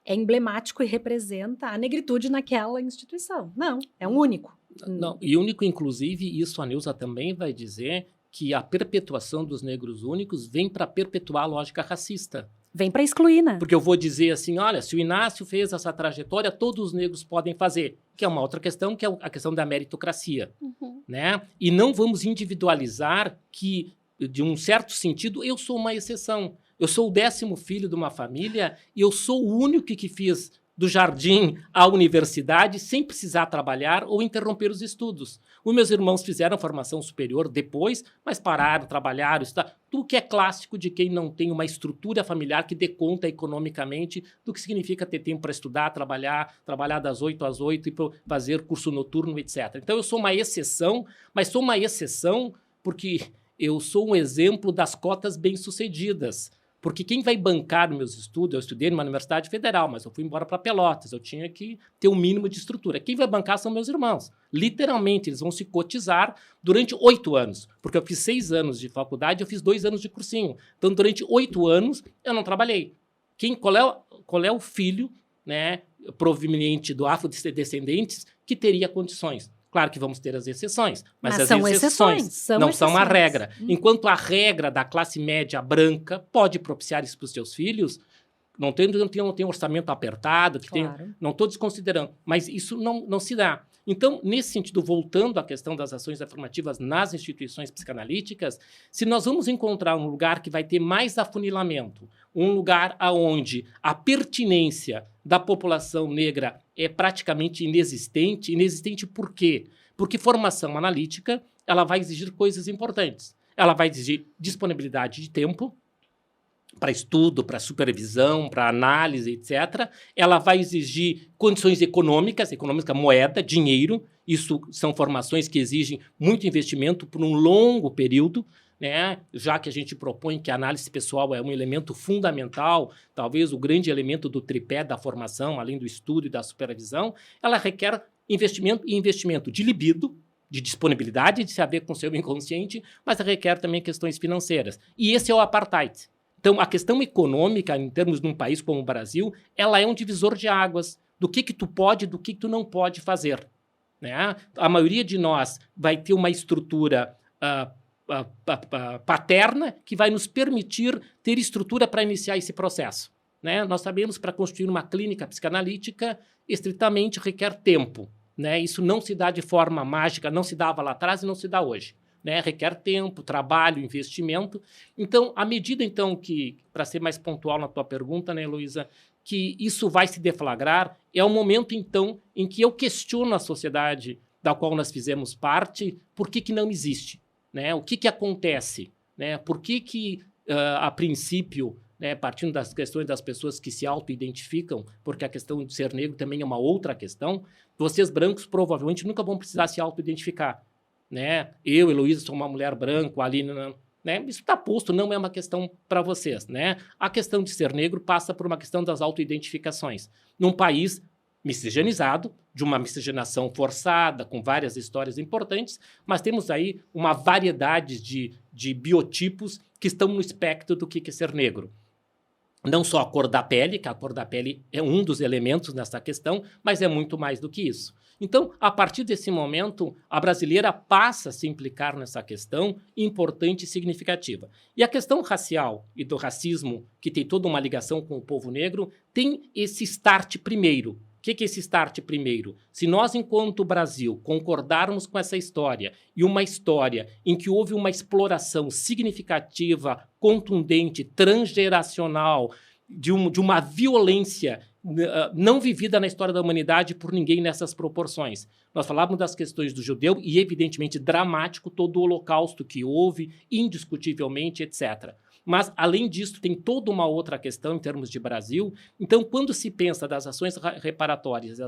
é emblemático e representa a negritude naquela instituição. Não, é um único. Não, e único, inclusive, isso a Neuza também vai dizer, que a perpetuação dos negros únicos vem para perpetuar a lógica racista. Vem para excluir, né? Porque eu vou dizer assim, olha, se o Inácio fez essa trajetória, todos os negros podem fazer. Que é uma outra questão, que é a questão da meritocracia. Uhum. Né? E não vamos individualizar que, de um certo sentido, eu sou uma exceção. Eu sou o 10º filho de uma família e eu sou o único que fiz do jardim à universidade sem precisar trabalhar ou interromper os estudos. Os meus irmãos fizeram formação superior depois, mas pararam, trabalharam, estudaram. Tudo que é clássico de quem não tem uma estrutura familiar que dê conta economicamente do que significa ter tempo para estudar, trabalhar das 8 às 8 e fazer curso noturno, etc. Então eu sou uma exceção, mas sou uma exceção porque eu sou um exemplo das cotas bem-sucedidas. Porque quem vai bancar meus estudos, eu estudei numa universidade federal, mas eu fui embora para Pelotas, eu tinha que ter um mínimo de estrutura. Quem vai bancar são meus irmãos. Literalmente, eles vão se cotizar durante 8 anos, porque eu fiz 6 anos de faculdade, eu fiz 2 anos de cursinho. Então, durante 8 anos, eu não trabalhei. Qual é o filho, né, proveniente do afrodescendentes que teria condições? Claro que vamos ter as exceções, mas as exceções não são a regra. Enquanto a regra da classe média branca pode propiciar isso para os seus filhos, Não tem orçamento apertado, Claro. não estou desconsiderando, mas isso não se dá. Então, nesse sentido, voltando à questão das ações afirmativas nas instituições psicanalíticas, se nós vamos encontrar um lugar que vai ter mais afunilamento, um lugar onde a pertinência da população negra é praticamente inexistente por quê? Porque formação analítica ela vai exigir coisas importantes. Ela vai exigir disponibilidade de tempo, para estudo, para supervisão, para análise, etc. Ela vai exigir condições econômicas, moeda, dinheiro. Isso são formações que exigem muito investimento por um longo período, né? Já que a gente propõe que a análise pessoal é um elemento fundamental, talvez o grande elemento do tripé da formação, além do estudo e da supervisão, ela requer investimento de libido, de disponibilidade de se haver com o seu inconsciente, mas requer também questões financeiras. E esse é o apartheid. Então, a questão econômica, em termos de um país como o Brasil, ela é um divisor de águas do que tu pode e do que tu não pode fazer. Né? A maioria de nós vai ter uma estrutura paterna que vai nos permitir ter estrutura para iniciar esse processo. Né? Nós sabemos que para construir uma clínica psicanalítica, estritamente requer tempo. Né? Isso não se dá de forma mágica, não se dava lá atrás e não se dá hoje. Né, requer tempo, trabalho, investimento. Então, à medida então que, para ser mais pontual na tua pergunta, né, Heloísa, que isso vai se deflagrar, é o momento então em que eu questiono a sociedade da qual nós fizemos parte, por que não existe, né? O que acontece, né? Por que a princípio, né, partindo das questões das pessoas que se auto-identificam, porque a questão de ser negro também é uma outra questão, vocês brancos provavelmente nunca vão precisar se auto-identificar. Né? Eu, Heloísa, sou uma mulher branca, a Aline, né? Isso está posto, não é uma questão para vocês. Né? A questão de ser negro passa por uma questão das autoidentificações. Num país miscigenizado, de uma miscigenação forçada, com várias histórias importantes, mas temos aí uma variedade de biotipos que estão no espectro do que é ser negro. Não só a cor da pele, que a cor da pele é um dos elementos nessa questão, mas é muito mais do que isso. Então, a partir desse momento, a brasileira passa a se implicar nessa questão importante e significativa. E a questão racial e do racismo, que tem toda uma ligação com o povo negro, tem esse start primeiro. O que é esse start primeiro? Se nós, enquanto Brasil, concordarmos com essa história, e uma história em que houve uma exploração significativa, contundente, transgeracional, de uma violência não vivida na história da humanidade por ninguém nessas proporções. Nós falávamos das questões do judeu e, evidentemente, dramático todo o holocausto que houve, indiscutivelmente, etc. Mas, além disso, tem toda uma outra questão em termos de Brasil. Então, quando se pensa das ações reparatórias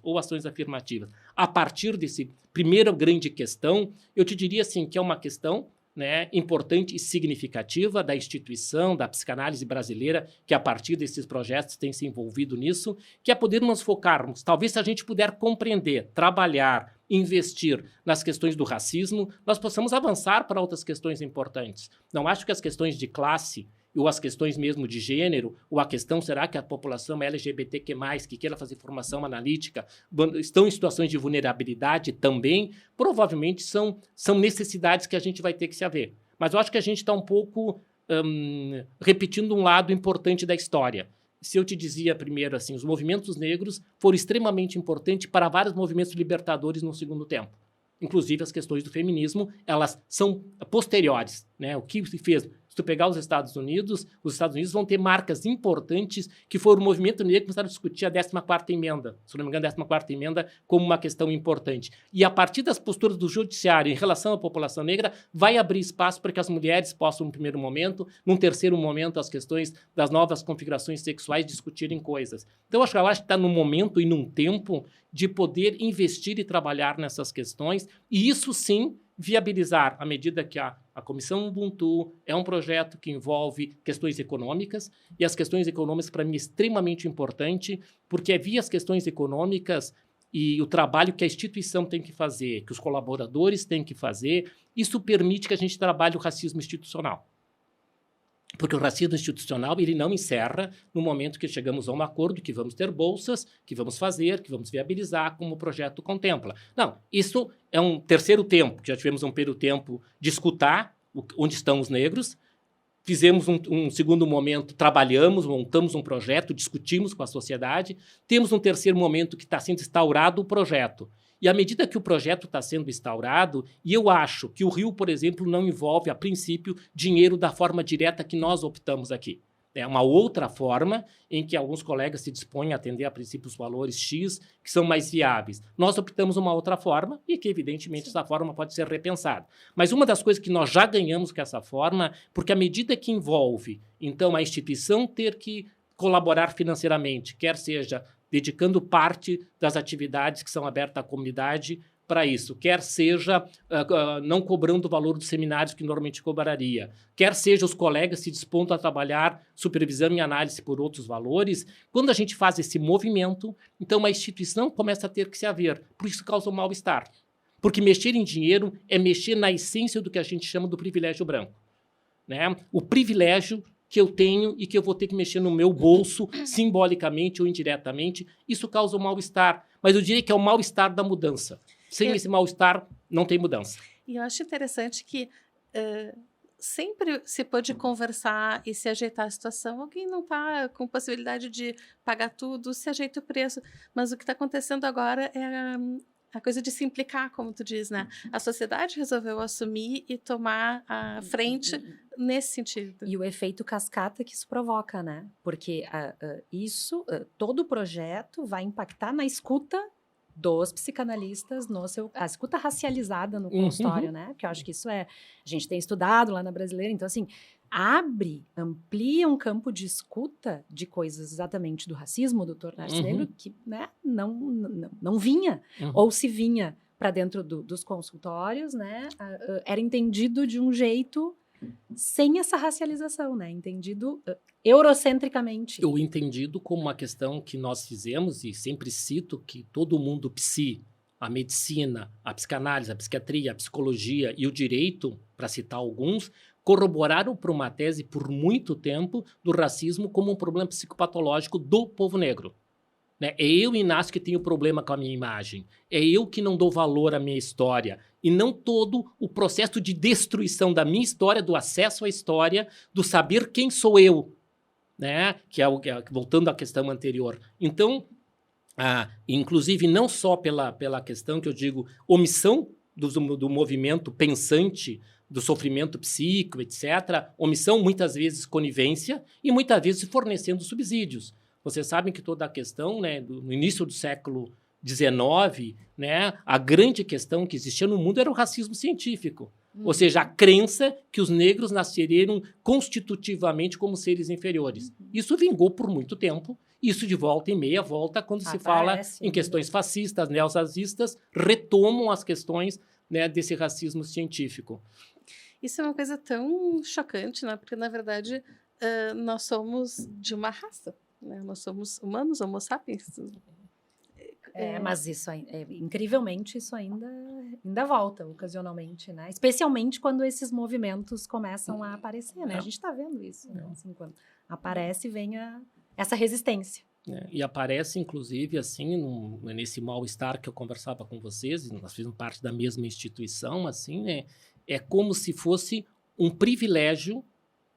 ou ações afirmativas, a partir desse primeira grande questão, eu te diria assim, que é uma questão, né, importante e significativa da instituição, da psicanálise brasileira, que a partir desses projetos tem se envolvido nisso, que é poder nos focarmos, talvez se a gente puder compreender, trabalhar, investir nas questões do racismo, nós possamos avançar para outras questões importantes. Não acho que as questões de classe ou as questões mesmo de gênero, ou a questão, será que a população LGBTQ+, que queira fazer formação analítica, estão em situações de vulnerabilidade também, provavelmente são necessidades que a gente vai ter que se haver. Mas eu acho que a gente está um pouco repetindo um lado importante da história. Se eu te dizia primeiro assim, os movimentos negros foram extremamente importantes para vários movimentos libertadores no segundo tempo. Inclusive as questões do feminismo, elas são posteriores, né? O que se fez? Se tu pegar os Estados Unidos vão ter marcas importantes que foram o movimento negro que começaram a discutir a 14ª emenda, se não me engano, a 14ª emenda como uma questão importante. E a partir das posturas do judiciário em relação à população negra, vai abrir espaço para que as mulheres possam, no primeiro momento, num terceiro momento, as questões das novas configurações sexuais discutirem coisas. Então, eu acho que está num momento e num tempo de poder investir e trabalhar nessas questões, e isso sim viabilizar, à medida que a Comissão Ubuntu é um projeto que envolve questões econômicas, e as questões econômicas, para mim, é extremamente importante, porque é via as questões econômicas e o trabalho que a instituição tem que fazer, que os colaboradores têm que fazer, isso permite que a gente trabalhe o racismo institucional. Porque o racismo institucional ele não encerra no momento que chegamos a um acordo que vamos ter bolsas, que vamos fazer, que vamos viabilizar, como o projeto contempla. Não, isso é um terceiro tempo, que já tivemos um primeiro tempo de escutar onde estão os negros, fizemos um segundo momento, trabalhamos, montamos um projeto, discutimos com a sociedade. Temos um terceiro momento que está sendo instaurado o projeto. E à medida que o projeto está sendo instaurado, e eu acho que o Rio, por exemplo, não envolve, a princípio, dinheiro da forma direta que nós optamos aqui. É uma outra forma em que alguns colegas se dispõem a atender, a princípio, os valores X, que são mais viáveis. Nós optamos uma outra forma e que, evidentemente, essa forma pode ser repensada. Mas uma das coisas que nós já ganhamos com essa forma, porque à medida que envolve, então, a instituição ter que colaborar financeiramente, quer seja dedicando parte das atividades que são abertas à comunidade para isso, quer seja não cobrando o valor dos seminários que normalmente cobraria, quer seja os colegas se dispondo a trabalhar supervisão e análise por outros valores. Quando a gente faz esse movimento, então a instituição começa a ter que se haver. Por isso causa um mal-estar. Porque mexer em dinheiro é mexer na essência do que a gente chama do privilégio branco. Né? O privilégio que eu tenho e que eu vou ter que mexer no meu bolso, simbolicamente ou indiretamente, isso causa um mal-estar. Mas eu diria que é o mal-estar da mudança. Sem esse mal-estar, não tem mudança. E eu acho interessante que sempre se pode conversar e se ajeitar a situação. Alguém não está com possibilidade de pagar tudo, se ajeita o preço. Mas o que está acontecendo agora é a coisa de se implicar, como tu diz, né? A sociedade resolveu assumir e tomar a frente nesse sentido. E o efeito cascata que isso provoca, né? Porque todo o projeto vai impactar na escuta dos psicanalistas, a escuta racializada no consultório, né? Porque eu acho que isso a gente tem estudado lá na Brasileira, então assim, amplia um campo de escuta de coisas exatamente do racismo, do tornar-se negro, que, né, não vinha, ou se vinha para dentro dos consultórios, né, era entendido de um jeito sem essa racialização, né, entendido eurocentricamente. Eu entendido como uma questão que nós fizemos, e sempre cito que todo mundo a medicina, a psicanálise, a psiquiatria, a psicologia e o direito, para citar alguns, corroboraram para uma tese por muito tempo do racismo como um problema psicopatológico do povo negro. Né? É eu, Inácio, que tenho problema com a minha imagem. É eu que não dou valor à minha história. E não todo o processo de destruição da minha história, do acesso à história, do saber quem sou eu. Né? Voltando à questão anterior. Então, inclusive, não só pela questão que eu digo, omissão do movimento pensante, do sofrimento psíquico, etc., omissão, muitas vezes conivência, e muitas vezes fornecendo subsídios. Vocês sabem que toda a questão, né, no início do século XIX, né, a grande questão que existia no mundo era o racismo científico. Ou seja, a crença que os negros nasceriam constitutivamente como seres inferiores. Isso vingou por muito tempo. Isso de volta e meia volta quando se fala em questões fascistas, neonazistas, retomam as questões, né, desse racismo científico. Isso é uma coisa tão chocante, né? Porque, na verdade, nós somos de uma raça. Né? Nós somos humanos, homo sapiens. Mas isso, incrivelmente, isso ainda volta ocasionalmente, né? Especialmente quando esses movimentos começam a aparecer, né? A gente está vendo isso, né? Assim, quando aparece, vem essa resistência. E aparece, inclusive, assim, nesse mal-estar que eu conversava com vocês, nós fizemos parte da mesma instituição, assim, né? É como se fosse um privilégio,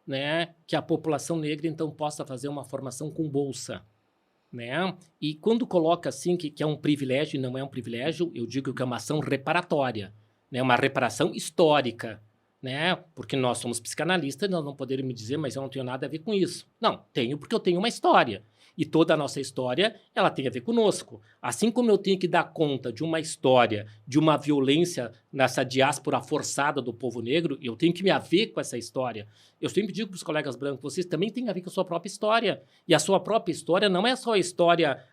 né, que a população negra, então, possa fazer uma formação com bolsa. Né? E quando coloca assim que é um privilégio e não é um privilégio, eu digo que é uma ação reparatória, né? Uma reparação histórica, né? Porque nós somos psicanalistas, nós não poderíamos dizer, mas eu não tenho nada a ver com isso. Não, tenho porque eu tenho uma história. E toda a nossa história, ela tem a ver conosco. Assim como eu tenho que dar conta de uma história, de uma violência nessa diáspora forçada do povo negro, eu tenho que me haver com essa história. Eu sempre digo para os colegas brancos, vocês também têm a ver com a sua própria história. E a sua própria história não é só a história...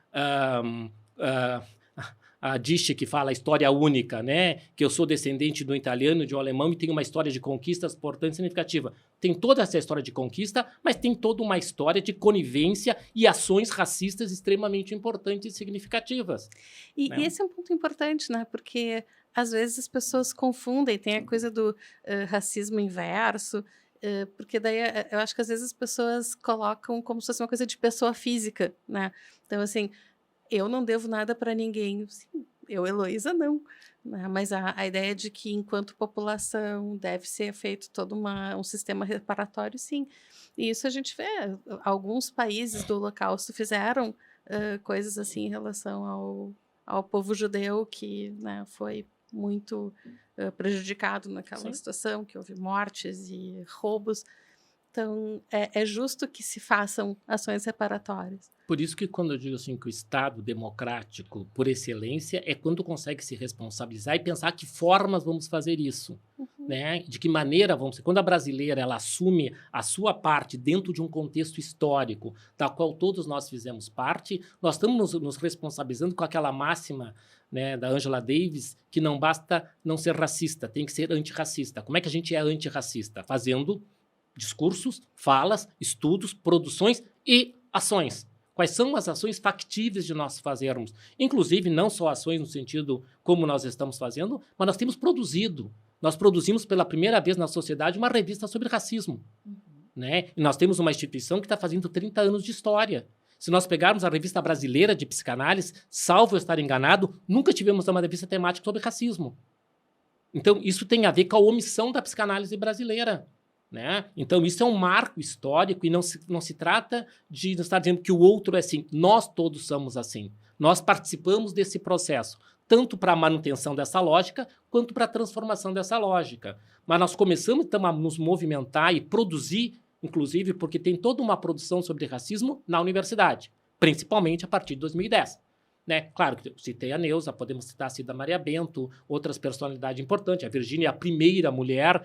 a Dichte que fala a história única, né? Que eu sou descendente do italiano, de um alemão e tenho uma história de conquistas importante e significativa. Tem toda essa história de conquista, mas tem toda uma história de conivência e ações racistas extremamente importantes e significativas. E esse é um ponto importante, né? Porque às vezes as pessoas confundem, tem a coisa do racismo inverso, porque daí eu acho que às vezes as pessoas colocam como se fosse uma coisa de pessoa física, né? Então, assim... Eu não devo nada para ninguém. Sim, Eu, Heloísa, não. Né? Mas a ideia de que, enquanto população, deve ser feito todo um sistema reparatório, sim. E isso a gente vê. Alguns países do Holocausto fizeram coisas assim em relação ao povo judeu, que, né, foi muito prejudicado naquela situação, que houve mortes e roubos. Então, é justo que se façam ações reparatórias. Por isso que quando eu digo assim que o Estado democrático, por excelência, é quando consegue se responsabilizar e pensar que formas vamos fazer isso, né? De que maneira vamos... Quando a brasileira ela assume a sua parte dentro de um contexto histórico, da qual todos nós fizemos parte, nós estamos nos responsabilizando com aquela máxima, né, da Angela Davis, que não basta não ser racista, tem que ser antirracista. Como é que a gente é antirracista? Fazendo discursos, falas, estudos, produções e ações. Quais são as ações factíveis de nós fazermos? Inclusive, não só ações no sentido como nós estamos fazendo, mas nós temos produzido. Nós produzimos pela primeira vez na sociedade uma revista sobre racismo. Né? E nós temos uma instituição que está fazendo 30 anos de história. Se nós pegarmos a Revista Brasileira de Psicanálise, salvo eu estar enganado, nunca tivemos uma revista temática sobre racismo. Então, isso tem a ver com a omissão da psicanálise brasileira. Né? Então, isso é um marco histórico e não se trata de estar dizendo que o outro é assim. Nós todos somos assim. Nós participamos desse processo, tanto para a manutenção dessa lógica, quanto para a transformação dessa lógica. Mas nós começamos então a nos movimentar e produzir, inclusive, porque tem toda uma produção sobre racismo na universidade, principalmente a partir de 2010. Né? Claro que eu citei a Neuza, podemos citar a Cida Maria Bento, outras personalidades importantes. A Virgínia é a primeira mulher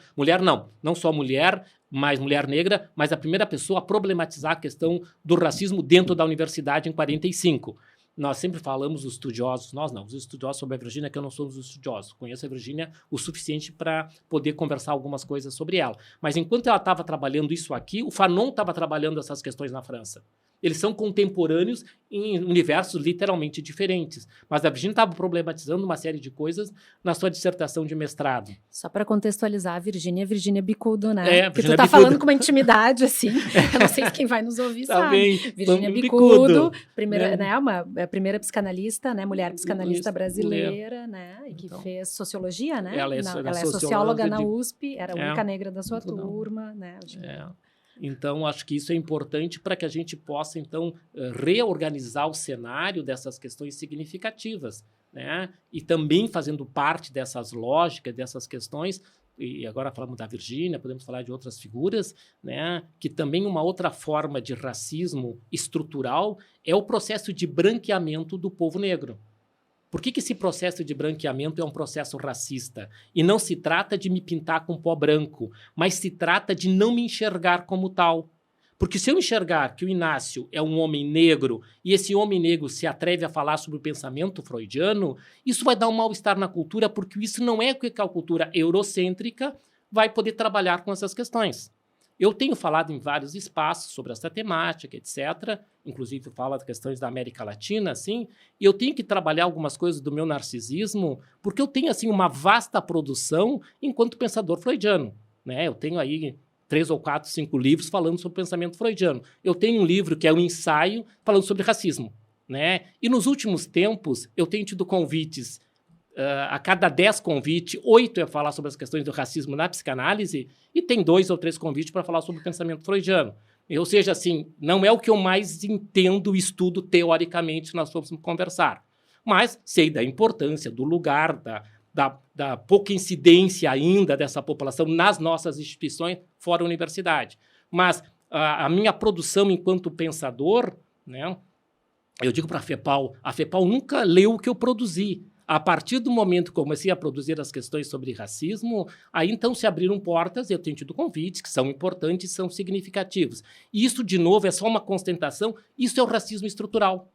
não só mulher, mas mulher negra, mas a primeira pessoa a problematizar a questão do racismo dentro da universidade em 45. Nós sempre falamos os estudiosos, nós não, os estudiosos sobre a Virgínia, que eu não sou os estudiosos. Conheço a Virgínia o suficiente para poder conversar algumas coisas sobre ela. Mas enquanto ela estava trabalhando isso aqui, o Fanon estava trabalhando essas questões na França. Eles são contemporâneos em universos literalmente diferentes. Mas a Virgínia estava problematizando uma série de coisas na sua dissertação de mestrado. Só para contextualizar, a Virgínia Bicudo, né? É, porque tu tá falando com uma intimidade, assim. Eu não sei se quem vai nos ouvir sabe. Virgínia Bicudo, primeira, né, a primeira psicanalista, né, mulher psicanalista brasileira, né? E que fez sociologia, né? Ela é socióloga na USP, era a única negra da sua turma, né? Então, acho que isso é importante para que a gente possa, então, reorganizar o cenário dessas questões significativas, né? E também fazendo parte dessas lógicas, dessas questões, e agora falamos da Virgínia, podemos falar de outras figuras, né? Que também uma outra forma de racismo estrutural é o processo de branqueamento do povo negro. Por que esse processo de branqueamento é um processo racista? E não se trata de me pintar com pó branco, mas se trata de não me enxergar como tal. Porque se eu enxergar que o Inácio é um homem negro e esse homem negro se atreve a falar sobre o pensamento freudiano, isso vai dar um mal-estar na cultura, porque isso não é o que a cultura eurocêntrica vai poder trabalhar com essas questões. Eu tenho falado em vários espaços sobre essa temática, etc. Inclusive, falo de questões da América Latina, assim, e eu tenho que trabalhar algumas coisas do meu narcisismo, porque eu tenho, assim, uma vasta produção enquanto pensador freudiano. Né? Eu tenho aí 3 ou 4, 5 livros falando sobre o pensamento freudiano. Eu tenho um livro que é um ensaio falando sobre racismo. Né? E nos últimos tempos, eu tenho tido convites. A cada 10 convites, 8 é falar sobre as questões do racismo na psicanálise e tem 2 ou 3 convites para falar sobre o pensamento freudiano. Ou seja, assim, não é o que eu mais entendo e estudo teoricamente, nós vamos conversar. Mas sei da importância, do lugar, da pouca incidência ainda dessa população nas nossas instituições fora a universidade. Mas a minha produção enquanto pensador, né, eu digo para a FEPAL nunca leu o que eu produzi. A partir do momento que comecei a produzir as questões sobre racismo, aí então se abriram portas, eu tenho tido convites que são importantes, são significativos. E isso, de novo, é só uma constatação, isso é o racismo estrutural.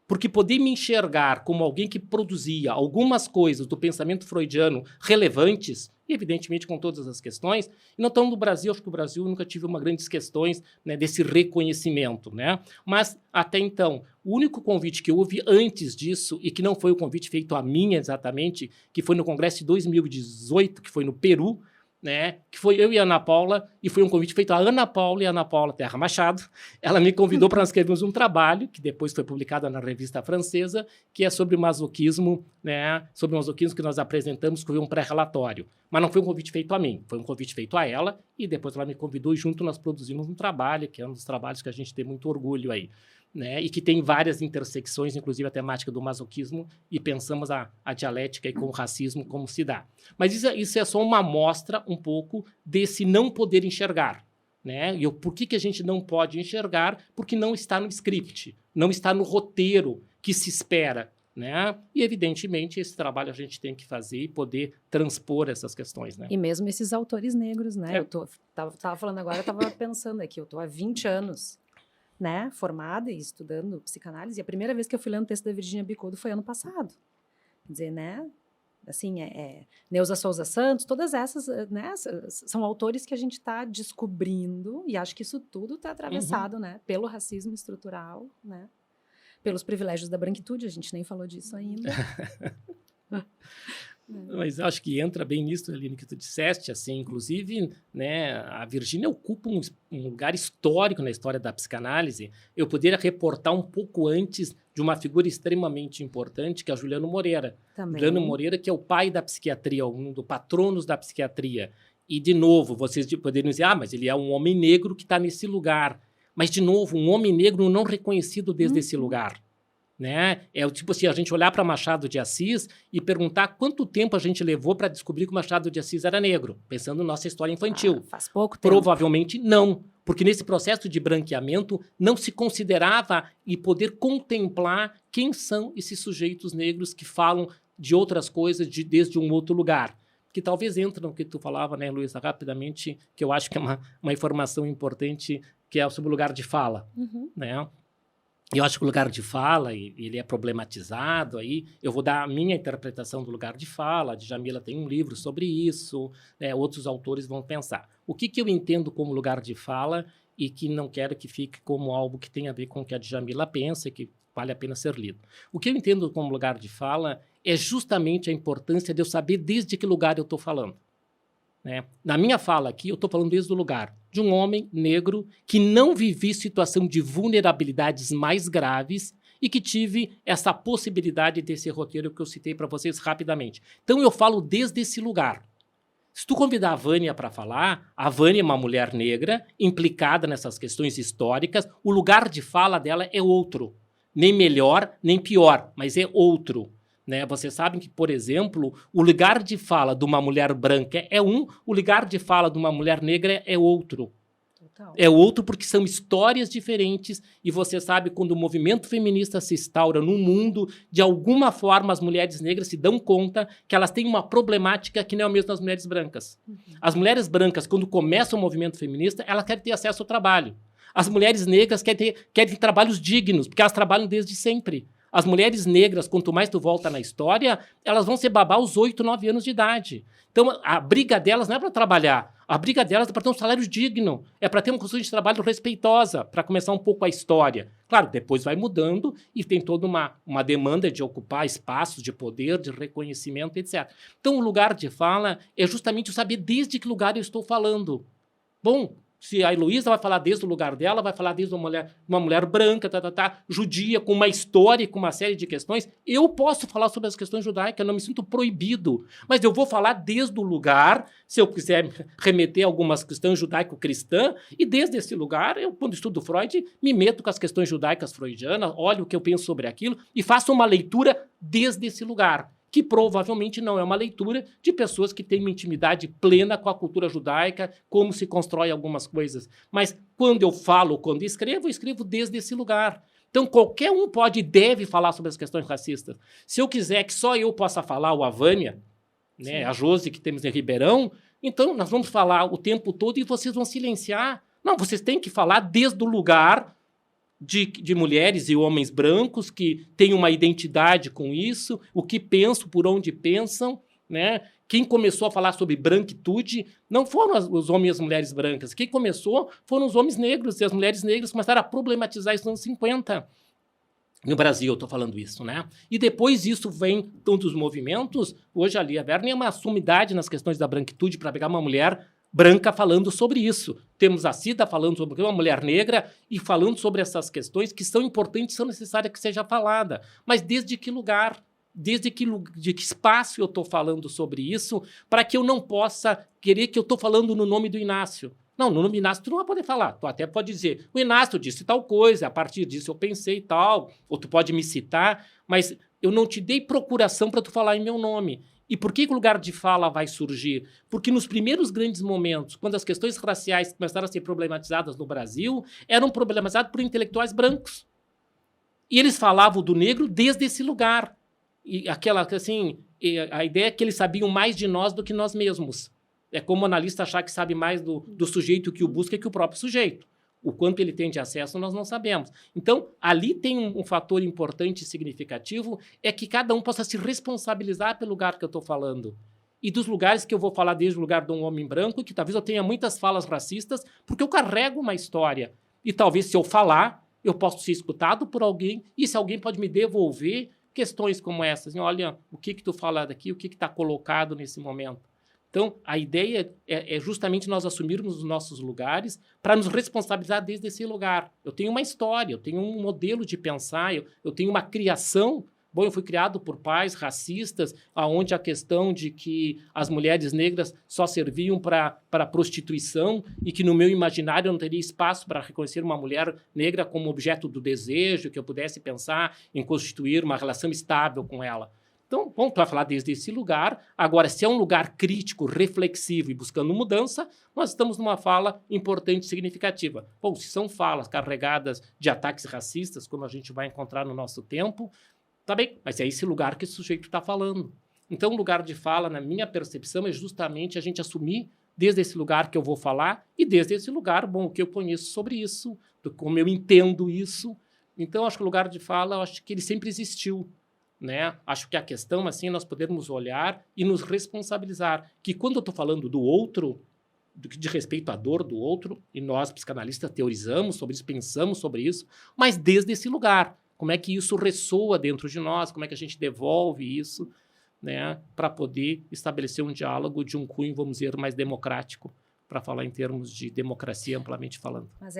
Porque poder me enxergar como alguém que produzia algumas coisas do pensamento freudiano relevantes, e evidentemente com todas as questões, e não estão no Brasil, acho que o Brasil nunca tive uma grandes questões, né, desse reconhecimento. Né? Mas, até então, o único convite que houve antes disso, e que não foi o convite feito a mim exatamente, que foi no Congresso de 2018, que foi no Peru, né, que foi eu e a Ana Paula, e foi um convite feito a Ana Paula e a Ana Paula Terra Machado. Ela me convidou para nós escrevermos um trabalho, que depois foi publicado na revista francesa, que é sobre masoquismo, né, sobre o masoquismo que nós apresentamos, que foi um pré-relatório. Mas não foi um convite feito a mim, foi um convite feito a ela, e depois ela me convidou e junto nós produzimos um trabalho, que é um dos trabalhos que a gente tem muito orgulho aí. Né, e que tem várias intersecções, inclusive a temática do masoquismo, e pensamos a dialética aí com o racismo, como se dá. Mas isso é só uma amostra um pouco desse não poder enxergar. Né? E por que a gente não pode enxergar? Porque não está no script, não está no roteiro que se espera. Né? E, evidentemente, esse trabalho a gente tem que fazer e poder transpor essas questões. Né? E mesmo esses autores negros, né? Eu tava falando agora, eu estava pensando aqui, eu estou há 20 anos... Né, formada e estudando psicanálise, e a primeira vez que eu fui lendo o texto da Virginia Bicudo foi ano passado. Quer dizer, né, assim, Neuza Souza Santos, todas essas, né, são autores que a gente está descobrindo, e acho que isso tudo está atravessado, né, pelo racismo estrutural, né, pelos privilégios da branquitude, a gente nem falou disso ainda. Mas acho que entra bem nisso, Aline, que tu disseste, assim, inclusive, né, a Virgínia ocupa um lugar histórico na história da psicanálise. Eu poderia reportar um pouco antes de uma figura extremamente importante, que é o Juliano Moreira. Também. Juliano Moreira, que é o pai da psiquiatria, um dos patronos da psiquiatria. E, de novo, vocês poderiam dizer, mas ele é um homem negro que está nesse lugar. Mas, de novo, um homem negro não reconhecido desde esse lugar. Né? É o tipo assim, a gente olhar para Machado de Assis e perguntar quanto tempo a gente levou para descobrir que o Machado de Assis era negro, pensando na nossa história infantil. Faz pouco tempo. Provavelmente não, porque nesse processo de branqueamento não se considerava e poder contemplar quem são esses sujeitos negros que falam de outras coisas desde um outro lugar. Que talvez entre no que tu falava, né, Luísa, rapidamente, que eu acho que é uma informação importante, que é sobre o lugar de fala, né? Eu acho que o lugar de fala, ele é problematizado aí. Eu vou dar a minha interpretação do lugar de fala. A Djamila tem um livro sobre isso, né? Outros autores vão pensar. O que eu entendo como lugar de fala e que não quero que fique como algo que tem a ver com o que a Djamila pensa e que vale a pena ser lido. O que eu entendo como lugar de fala é justamente a importância de eu saber desde que lugar eu estou falando. Né? Na minha fala aqui, eu estou falando desde o lugar de um homem negro que não vivi situação de vulnerabilidades mais graves e que tive essa possibilidade desse roteiro que eu citei para vocês rapidamente. Então, eu falo desde esse lugar. Se tu convidar a Vânia para falar, a Vânia é uma mulher negra implicada nessas questões históricas, o lugar de fala dela é outro. Nem melhor, nem pior, mas é outro. Né? Vocês sabem que, por exemplo, o lugar de fala de uma mulher branca é um, o lugar de fala de uma mulher negra é outro. Total. É outro porque são histórias diferentes e você sabe, quando o movimento feminista se instaura no mundo, de alguma forma as mulheres negras se dão conta que elas têm uma problemática que não é a mesma das mulheres brancas. As mulheres brancas, quando começam o movimento feminista, elas querem ter acesso ao trabalho. As mulheres negras querem ter trabalhos dignos, porque elas trabalham desde sempre. As mulheres negras, quanto mais tu volta na história, elas vão ser babá aos 8, 9 anos de idade. Então, a briga delas não é para trabalhar. A briga delas é para ter um salário digno. É para ter uma condição de trabalho respeitosa, para começar um pouco a história. Claro, depois vai mudando e tem toda uma demanda de ocupar espaços de poder, de reconhecimento, etc. Então, o lugar de fala é justamente eu saber desde que lugar eu estou falando. Bom, se a Heloísa vai falar desde o lugar dela, vai falar desde uma mulher branca, judia, com uma história, com uma série de questões, eu posso falar sobre as questões judaicas, eu não me sinto proibido. Mas eu vou falar desde o lugar, se eu quiser remeter a algumas questões judaico-cristãs, e desde esse lugar, eu, quando estudo Freud, me meto com as questões judaicas freudianas, olho o que eu penso sobre aquilo e faço uma leitura desde esse lugar, que provavelmente não é uma leitura de pessoas que têm uma intimidade plena com a cultura judaica, como se constrói algumas coisas. Mas quando eu falo, quando escrevo, eu escrevo desde esse lugar. Então, qualquer um pode e deve falar sobre as questões racistas. Se eu quiser que só eu possa falar, ou a Vânia, né, a Josi, que temos em Ribeirão, então nós vamos falar o tempo todo e vocês vão silenciar. Não, vocês têm que falar desde o lugar de mulheres e homens brancos que têm uma identidade com isso, o que pensam, por onde pensam, né? Quem começou a falar sobre branquitude não foram os homens e as mulheres brancas. Quem começou foram os homens negros, e as mulheres negras começaram a problematizar isso nos anos 50. No Brasil, eu estou falando isso, né? E depois isso vem tantos movimentos. Hoje, a Lia Werner é uma sumidade nas questões da branquitude para pegar uma mulher branca falando sobre isso. Temos a Cida falando sobre uma mulher negra e falando sobre essas questões que são importantes, são necessárias que seja falada. Mas desde que lugar? De que espaço eu estou falando sobre isso para que eu não possa querer que eu estou falando no nome do Inácio? Não, no nome do Inácio tu não vai poder falar. Tu até pode dizer, o Inácio disse tal coisa, a partir disso eu pensei tal, ou tu pode me citar, mas eu não te dei procuração para tu falar em meu nome. E por que o lugar de fala vai surgir? Porque nos primeiros grandes momentos, quando as questões raciais começaram a ser problematizadas no Brasil, eram problematizadas por intelectuais brancos. E eles falavam do negro desde esse lugar. E aquela, assim, a ideia é que eles sabiam mais de nós do que nós mesmos. É como o analista achar que sabe mais do sujeito que o busca que o próprio sujeito. O quanto ele tem de acesso, nós não sabemos. Então, ali tem um fator importante e significativo, é que cada um possa se responsabilizar pelo lugar que eu estou falando. E dos lugares que eu vou falar desde o lugar de um homem branco, que talvez eu tenha muitas falas racistas, porque eu carrego uma história. E talvez, se eu falar, eu posso ser escutado por alguém, e se alguém pode me devolver questões como essas. Olha, o que tu fala daqui, o que está colocado nesse momento. Então, a ideia é justamente nós assumirmos os nossos lugares para nos responsabilizar desde esse lugar. Eu tenho uma história, eu tenho um modelo de pensar, eu tenho uma criação. Bom, eu fui criado por pais racistas, onde a questão de que as mulheres negras só serviam para prostituição e que no meu imaginário eu não teria espaço para reconhecer uma mulher negra como objeto do desejo, que eu pudesse pensar em constituir uma relação estável com ela. Então, bom, tu vai falar desde esse lugar. Agora, se é um lugar crítico, reflexivo e buscando mudança, nós estamos numa fala importante e significativa. Bom, se são falas carregadas de ataques racistas, como a gente vai encontrar no nosso tempo, tá bem, mas é esse lugar que esse sujeito está falando. Então, o lugar de fala, na minha percepção, é justamente a gente assumir desde esse lugar que eu vou falar e desde esse lugar, bom, o que eu conheço sobre isso, como eu entendo isso. Então, acho que o lugar de fala, eu acho que ele sempre existiu. Né? Acho que a questão, assim, nós podemos olhar e nos responsabilizar. Que quando eu estou falando do outro, de respeito à dor do outro, e nós, psicanalistas, teorizamos sobre isso, pensamos sobre isso, mas desde esse lugar. Como é que isso ressoa dentro de nós? Como é que a gente devolve isso, né? Para poder estabelecer um diálogo de um cunho, vamos dizer, mais democrático, para falar em termos de democracia amplamente falando. Mas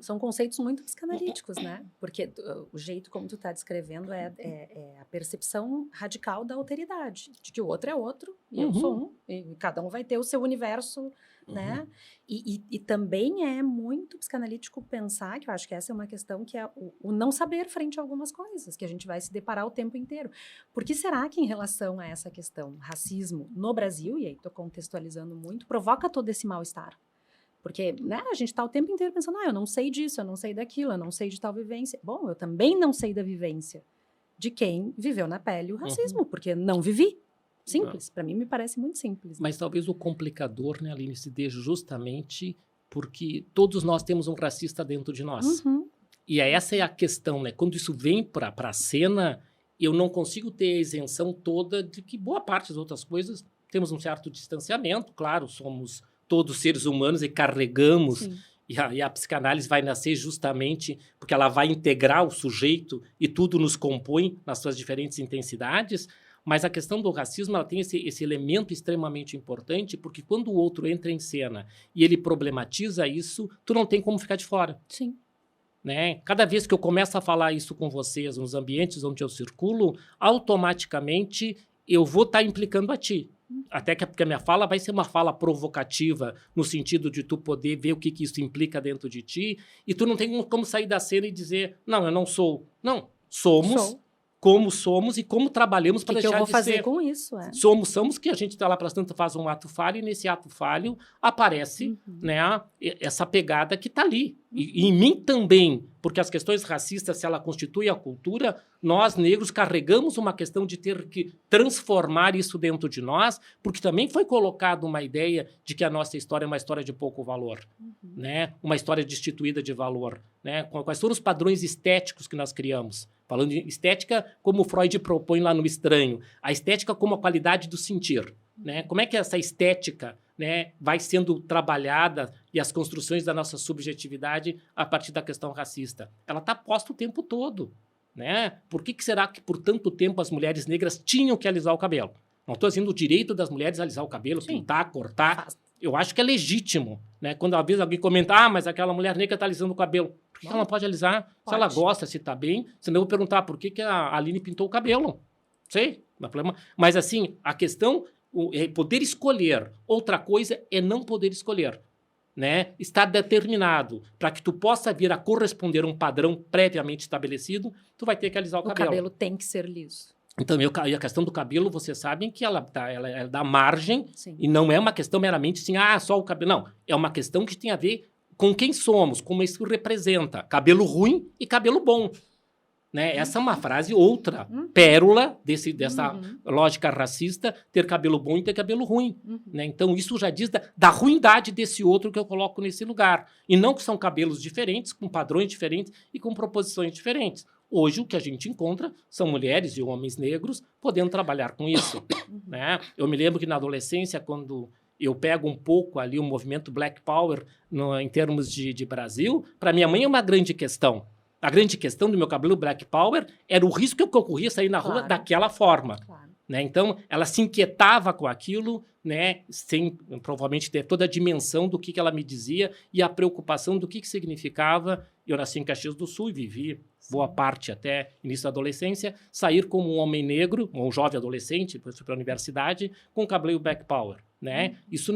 são conceitos muito psicanalíticos, né? Porque o jeito como tu está descrevendo é a percepção radical da alteridade, de que o outro é outro e eu sou um, e cada um vai ter o seu universo, né? E também é muito psicanalítico pensar, que eu acho que essa é uma questão que é o não saber frente a algumas coisas, que a gente vai se deparar o tempo inteiro. Por que será que em relação a essa questão, racismo no Brasil, e aí estou contextualizando muito, provoca todo esse mal-estar? Porque, né, a gente está o tempo inteiro pensando, eu não sei disso, eu não sei daquilo, eu não sei de tal vivência. Bom, eu também não sei da vivência de quem viveu na pele o racismo, porque não vivi. Simples, para mim me parece muito simples. Mas talvez o complicador, né, Aline, se dê justamente porque todos nós temos um racista dentro de nós. E essa é a questão, né? Quando isso vem para a cena, eu não consigo ter a isenção toda de que boa parte das outras coisas temos um certo distanciamento. Claro, somos todos seres humanos e carregamos. E a psicanálise vai nascer justamente porque ela vai integrar o sujeito e tudo nos compõe nas suas diferentes intensidades. Mas a questão do racismo, ela tem esse elemento extremamente importante, porque quando o outro entra em cena e ele problematiza isso, tu não tem como ficar de fora. Sim. Né? Cada vez que eu começo a falar isso com vocês, nos ambientes onde eu circulo, automaticamente eu vou estar implicando a ti. Até porque a minha fala vai ser uma fala provocativa, no sentido de tu poder ver o que isso implica dentro de ti, e tu não tem como sair da cena e dizer, não, eu não sou. Não, somos como somos e como trabalhamos para deixar de ser. O que eu vou fazer com isso? Somos que a gente está lá para tanto faz um ato falho, e nesse ato falho aparece né, essa pegada que está ali. E em mim também, porque as questões racistas, se ela constitui a cultura, nós negros carregamos uma questão de ter que transformar isso dentro de nós, porque também foi colocada uma ideia de que a nossa história é uma história de pouco valor, né? Uma história destituída de valor. Né? Quais foram os padrões estéticos que nós criamos? Falando de estética, como Freud propõe lá no Estranho, a estética como a qualidade do sentir. Né? Como é que essa estética, né, vai sendo trabalhada e as construções da nossa subjetividade a partir da questão racista? Ela está posta o tempo todo. né? Por que será que por tanto tempo as mulheres negras tinham que alisar o cabelo? Não estou dizendo o direito das mulheres a alisar o cabelo, Sim. pintar, cortar. Eu acho que é legítimo, né? Quando às vezes alguém comenta, mas aquela mulher negra está alisando o cabelo. Por que ela não pode alisar? Pode. Se ela gosta, se está bem. Senão eu vou perguntar por que a Aline pintou o cabelo. Sei, não é problema. Mas assim, a questão é poder escolher. Outra coisa é não poder escolher. Né? Está determinado para que tu possa vir a corresponder a um padrão previamente estabelecido, tu vai ter que alisar o cabelo. O cabelo tem que ser liso. Então, e a questão do cabelo, vocês sabem que ela dá margem. Sim. E não é uma questão meramente assim, só o cabelo. Não, é uma questão que tem a ver com quem somos, como isso representa. Cabelo ruim e cabelo bom. Né? Essa é uma frase outra, pérola dessa lógica racista, ter cabelo bom e ter cabelo ruim. Né? Então, isso já diz da ruindade desse outro que eu coloco nesse lugar. E não que são cabelos diferentes, com padrões diferentes e com proposições diferentes. Hoje, o que a gente encontra são mulheres e homens negros podendo trabalhar com isso. Né? Eu me lembro que na adolescência, quando eu pego um pouco ali o movimento Black Power em termos de Brasil, para minha mãe é uma grande questão. A grande questão do meu cabelo Black Power era o risco que ocorria sair na rua daquela forma. Claro. Né? Então, ela se inquietava com aquilo, né? Sem provavelmente ter toda a dimensão do que ela me dizia e a preocupação do que significava. Eu nasci em Caxias do Sul e vivi boa parte até início da adolescência, sair como um homem negro, um jovem adolescente, depois fui para a universidade, com cabelo Black Power. Né? Isso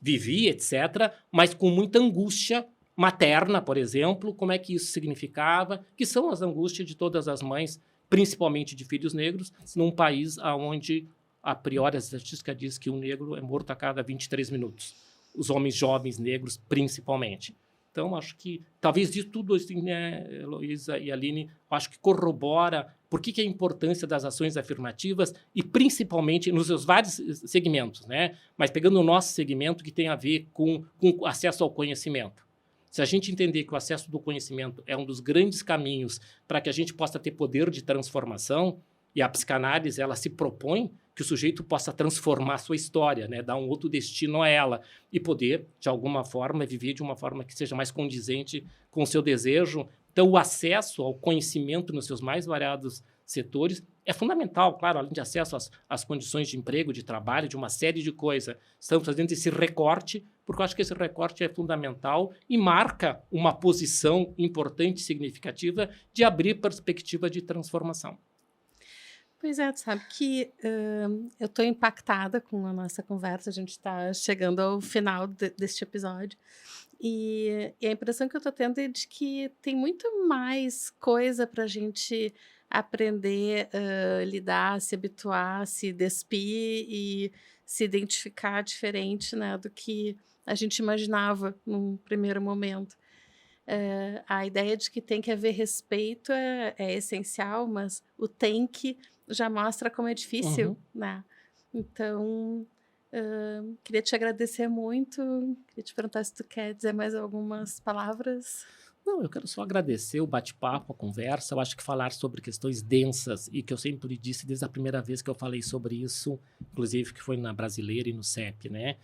vivi, etc., mas com muita angústia materna, por exemplo, como é que isso significava, que são as angústias de todas as mães, principalmente de filhos negros, num país onde, a priori, a estatística diz que um negro é morto a cada 23 minutos. Os homens jovens negros, principalmente. Então, acho que, talvez isso tudo, assim, né, Heloísa e Aline, acho que corrobora por que é a importância das ações afirmativas e, principalmente, nos seus vários segmentos, né? Mas pegando o nosso segmento que tem a ver com acesso ao conhecimento. Se a gente entender que o acesso do conhecimento é um dos grandes caminhos para que a gente possa ter poder de transformação, e a psicanálise ela se propõe que o sujeito possa transformar a sua história, né? Dar um outro destino a ela e poder, de alguma forma, viver de uma forma que seja mais condizente com o seu desejo. Então, o acesso ao conhecimento nos seus mais variados setores é fundamental, claro, além de acesso às condições de emprego, de trabalho, de uma série de coisas. Estamos fazendo esse recorte, porque eu acho que esse recorte é fundamental e marca uma posição importante e significativa de abrir perspectiva de transformação. Pois é, tu sabe que eu estou impactada com a nossa conversa, a gente está chegando ao final deste episódio, e a impressão que eu estou tendo é de que tem muito mais coisa para a gente aprender, lidar, se habituar, se despir e se identificar diferente, né, do que a gente imaginava num primeiro momento. A ideia de que tem que haver respeito é essencial, mas o tem que já mostra como é difícil, né? Então, queria te agradecer muito, queria te perguntar se tu quer dizer mais algumas palavras. Não, eu quero só agradecer o bate-papo, a conversa. Eu acho que falar sobre questões densas, e que eu sempre disse desde a primeira vez que eu falei sobre isso, inclusive que foi na Brasileira e no CEP, né?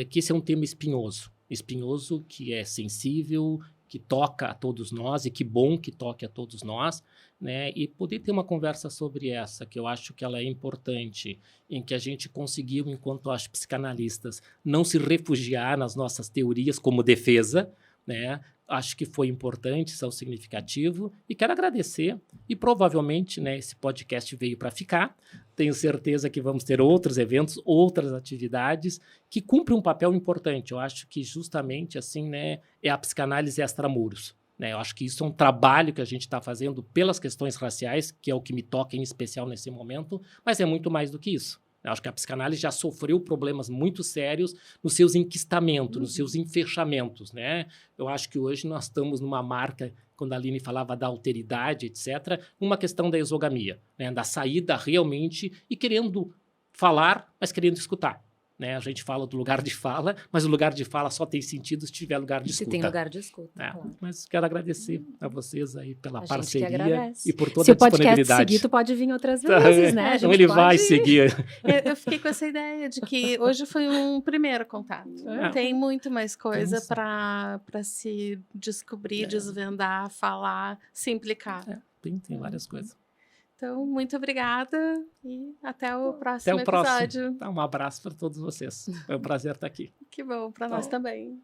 Que esse é um tema espinhoso. Espinhoso, que é sensível, que toca a todos nós, e que bom que toque a todos nós, né? E poder ter uma conversa sobre essa, que eu acho que ela é importante, em que a gente conseguiu, enquanto acho psicanalistas, não se refugiar nas nossas teorias como defesa, né? Acho que foi importante, são significativo, e quero agradecer. E provavelmente, né, esse podcast veio para ficar. Tenho certeza que vamos ter outros eventos, outras atividades que cumprem um papel importante. Eu acho que justamente assim, né, é a psicanálise extramuros. Né? Eu acho que isso é um trabalho que a gente está fazendo pelas questões raciais, que é o que me toca em especial nesse momento, mas é muito mais do que isso. Eu acho que a psicanálise já sofreu problemas muito sérios nos seus enquistamentos, nos seus enfechamentos, né? Eu acho que hoje nós estamos numa marca, quando a Aline falava da alteridade, etc., uma questão da exogamia, né? Da saída realmente e querendo falar, mas querendo escutar. Né? A gente fala do lugar de fala, mas o lugar de fala só tem sentido se tiver lugar de escuta. Se tem lugar de escuta, claro. Mas quero agradecer a vocês aí pela a parceria e por toda Se a disponibilidade. Se o podcast seguir, tu pode vir outras vezes, né? Então ele vai seguir. Eu fiquei com essa ideia de que hoje foi um primeiro contato. Tem muito mais coisa para se descobrir, desvendar, falar, se implicar. Tem várias coisas. Então, muito obrigada e até o próximo episódio. Um abraço para todos vocês. Foi um prazer estar aqui. Que bom, para nós também.